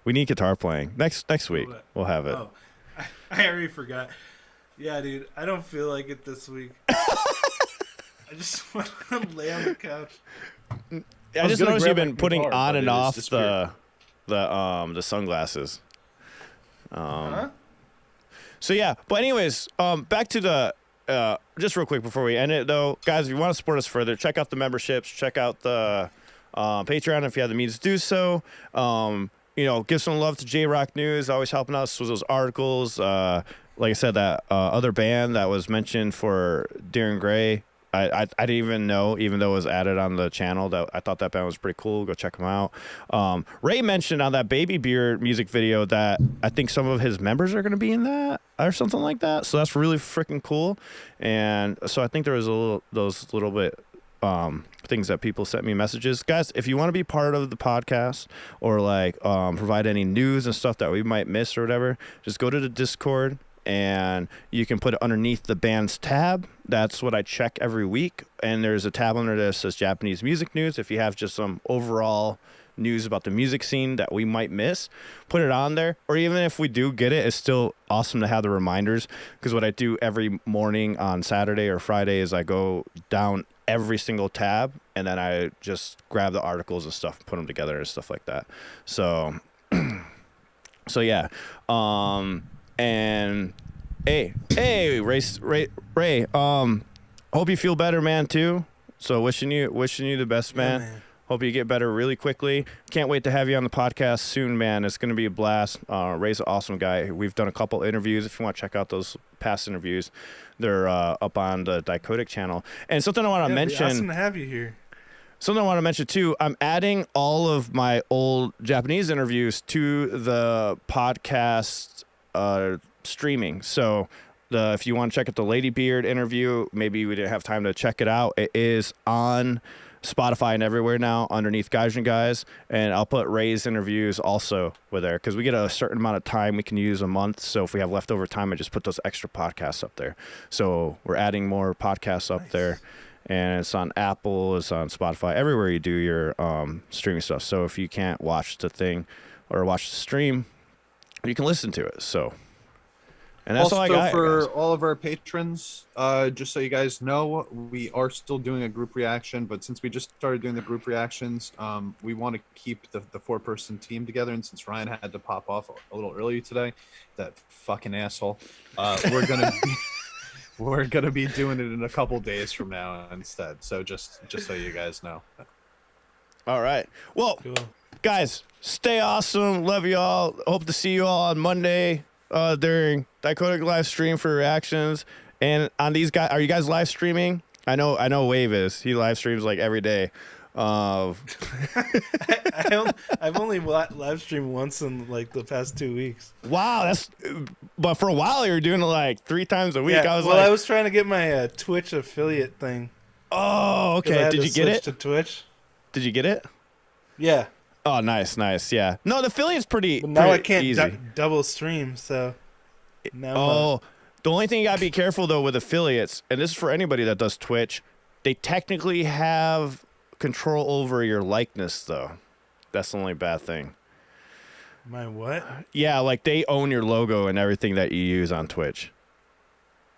We need guitar playing next week. We'll have it. Oh, I already forgot. Yeah, dude, I don't feel like it this week. I just want to lay on the couch. I just gonna noticed grab you've my been putting guitar, on but and it has off disappeared. the sunglasses. Huh? So yeah, but anyways, back to the just real quick before we end it though, guys, if you want to support us further, check out the memberships, check out the Patreon if you have the means to do so. Give some love to J Rock News, always helping us with those articles. Like I said, that other band that was mentioned for Darren Gray, I didn't even know, even though it was added on the channel, that I thought that band was pretty cool. Go check them out. Ray mentioned on that Baby Beard music video that I think some of his members are going to be in that or something like that. So that's really freaking cool. And so I think there was those little bit things that people sent me messages. Guys, if you want to be part of the podcast or provide any news and stuff that we might miss or whatever, just go to the Discord. And you can put it underneath the band's tab. That's what I check every week. And there's a tab under there that says Japanese music news. If you have just some overall news about the music scene that we might miss, put it on there. Or even if we do get it, it's still awesome to have the reminders. Because what I do every morning on Saturday or Friday is I go down every single tab and then I just grab the articles and stuff, put them together and stuff like that. So yeah. And hey, Ray, hope you feel better, man, too. So wishing you the best, man. Yeah, man. Hope you get better really quickly. Can't wait to have you on the podcast soon, man. It's gonna be a blast. Ray's an awesome guy. We've done a couple interviews. If you want to check out those past interviews, they're up on the Dicodic channel. And something I want to mention. Awesome to have you here. Something I want to mention too, I'm adding all of my old Japanese interviews to the podcast streaming. So if you want to check out the Lady Beard interview, maybe we didn't have time to check it out. It is on Spotify and everywhere now underneath Gaijin Guys. And I'll put Ray's interviews also with there because we get a certain amount of time we can use a month. So if we have leftover time, I just put those extra podcasts up there. So we're adding more podcasts up there. And it's on Apple, it's on Spotify, everywhere you do your streaming stuff. So if you can't watch the thing or watch the stream, you can listen to it. So, and that's also, all I got for guys. all of our patrons, just so you guys know, we are still doing a group reaction, but since we just started doing the group reactions, we want to keep the 4-person team together. And since Ryan had to pop off a little earlier today, that fucking asshole, we're gonna be doing it in a couple days from now instead. So just so you guys know. All right. Well, Cool. guys, stay awesome. Love y'all. Hope to see you all on Monday during Dicodic live stream for reactions. And on these guys, are you guys live streaming? I know Wave is. He live streams every day. I've only live streamed once in the past 2 weeks. Wow, but for a while you were doing it 3 times a week. Yeah, I I was trying to get my Twitch affiliate thing. Oh, 'Cause I okay. had Did to you get switch it? to Twitch? Did you get it? Yeah, Oh, nice. Yeah. No, the affiliate's pretty. but now I pretty can't easy. double stream. So now Oh, the only thing you gotta be careful though with affiliates, and this is for anybody that does Twitch, they technically have control over your likeness though. That's the only bad thing. my what? Yeah, they own your logo and everything that you use on Twitch.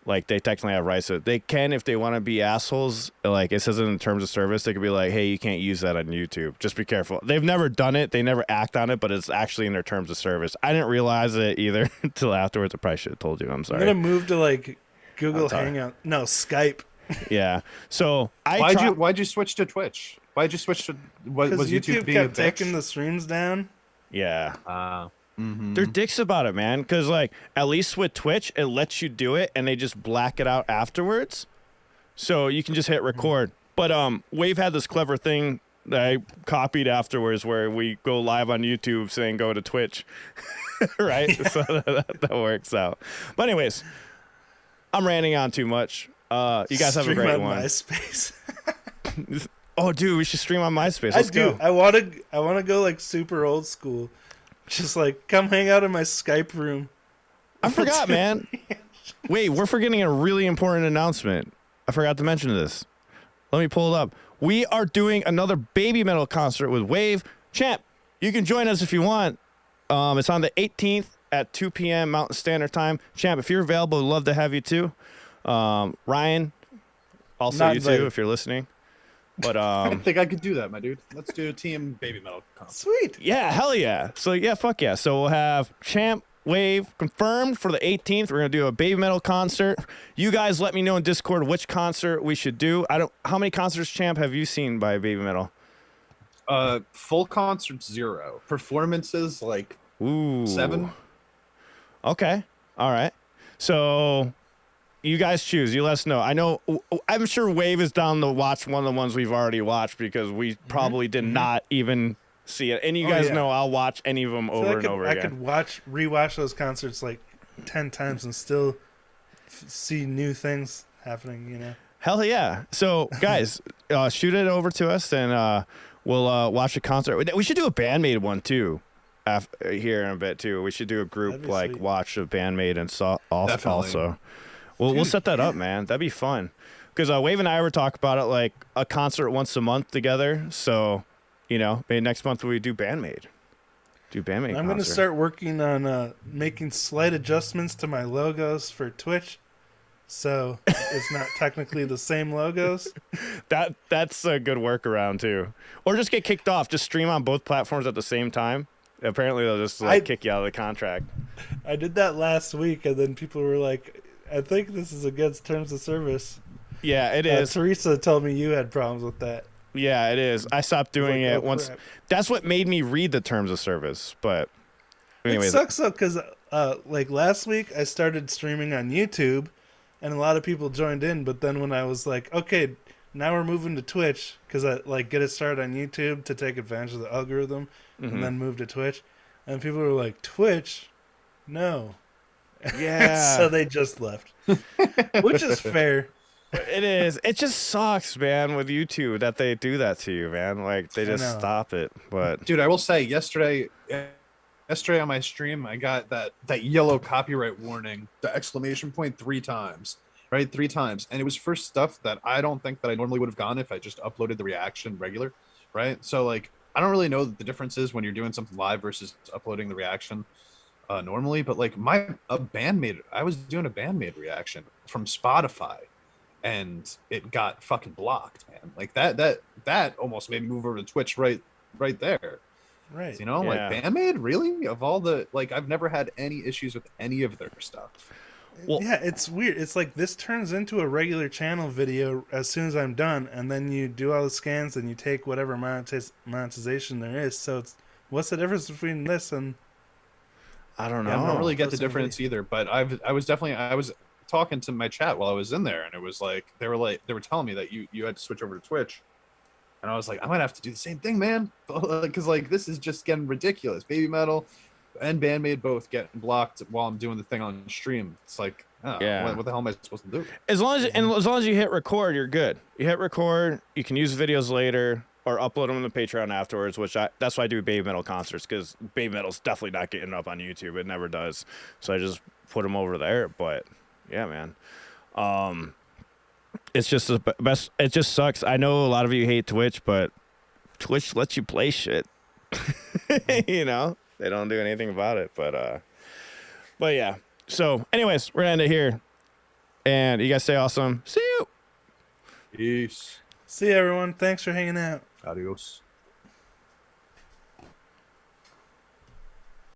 like they technically have rights to it. They can if they want to be assholes. Like it says in terms of service, they could be like, hey, you can't use that on YouTube. Just be careful. They've never done it. They never act on it, but it's actually in their terms of service. I didn't realize it either until afterwards. I probably should have told you. I'm sorry. I'm gonna move to like Google sorry. Hangout. No, Skype. Yeah. So Why'd you switch to Twitch? Why'd you switch to was Because YouTube YouTube being a kept taking bitch? the streams down. Yeah. They're dicks about it, man. Because, like, at least with Twitch, it lets you do it, and they just black it out afterwards. So you can just hit record. But Wave had this clever thing that I copied afterwards where we go live on YouTube saying go to Twitch. Right? So that works out. But anyways, I'm ranting on too much. You guys have a Stream great on one. MySpace. Oh, dude, we should stream on MySpace. I Let's do. go. I want to go like super old school. Just like come hang out in my Skype room. I forgot, man. Wait, we're forgetting a really important announcement. I forgot to mention this. Let me pull it up. We are doing another Baby Metal concert with Wave. Champ, you can join us if you want. It's on the 18th at 2 p.m. Mountain Standard Time. Champ, if you're available, we'd love to have you too. Ryan, also Not you invited. too, if you're listening. But I think I could do that, my dude. Let's do a team baby metal concert. Sweet. yeah, hell yeah. So yeah, fuck yeah. So we'll have Champ Wave confirmed for the 18th. We're gonna do a Baby Metal concert. You guys let me know in Discord which concert we should do. How many concerts, Champ, have you seen by Baby Metal? Full concerts 0. Performances like Ooh. 7. Okay. All right. So you guys choose. You let us know. I'm sure Wave is down to watch one of the ones we've already watched because we probably did not even see it. And you guys yeah. know I'll watch any of them over and over I again. could rewatch those concerts like 10 times and still see new things happening. You know. Hell yeah. So guys, shoot it over to us and we'll watch a concert. We should do a band-maid one too. Here in a bit too. We should do a group That'd be like sweet. watch a band-maid and Definitely. also. We'll set that up, man. That'd be fun. Because Wave and I were talking about it like a concert once a month together. So, you know, maybe next month we do Bandmaid. Do Bandmaid. I'm going to concert. start working on making slight adjustments to my logos for Twitch. So it's not technically the same logos. That's a good workaround too. Or just get kicked off. Just stream on both platforms at the same time. Apparently they'll just kick you out of the contract. I did that last week, and then people were like, I think this is against terms of service. Yeah, it is. Teresa told me you had problems with that. Yeah, it is. I stopped doing Like, it oh, once. crap. That's what made me read the terms of service. But It anyways, sucks though, because like last week I started streaming on YouTube, and a lot of people joined in. But then when I was like, okay, now we're moving to Twitch, because I like get it started on YouTube to take advantage of the algorithm, and then move to Twitch, and people were like, Twitch, no. yeah, So they just left, which is fair. it is. It just sucks, man, with YouTube that they do that to you, man. Like they I just know. stop it. But Dude, I will say yesterday on my stream, I got that yellow copyright warning, the exclamation point 3 times, right? 3 times. And it was for stuff that I don't think that I normally would have gone if I just uploaded the reaction regular, right? So like, I don't really know the differences when you're doing something live versus uploading the reaction normally, but like I was doing a band-maid reaction from Spotify and it got fucking blocked, man. Like that almost made me move over to Twitch right there. Right. You know, Yeah. like Band-Maid, really? Of all the, like, I've never had any issues with any of their stuff. Well- yeah, it's weird. It's like this turns into a regular channel video as soon as I'm done, and then you do all the scans and you take whatever monetization there is. So it's what's the difference between this and I don't know. Yeah, I don't really get the Posting a difference either, but I was talking to my chat while I was in there, and it was like they were telling me that you had to switch over to Twitch, and I was like, I might have to do the same thing, man, because like this is just getting ridiculous. Baby Metal and Band-Maid both getting blocked while I'm doing the thing on stream. It's like, oh, Yeah. what the hell am I supposed to do? As long as you hit record, you're good. You hit record, you can use videos later or upload them to Patreon afterwards, that's why I do Baby Metal concerts, because Baby Metal's definitely not getting up on YouTube. It never does. So I just put them over there. But yeah, man. It's just the best. It just sucks. I know a lot of you hate Twitch, but Twitch lets you play shit. You know, they don't do anything about it. But yeah. So anyways, we're gonna end it here. And you guys stay awesome. See you. Peace. See you, everyone. Thanks for hanging out. Adios.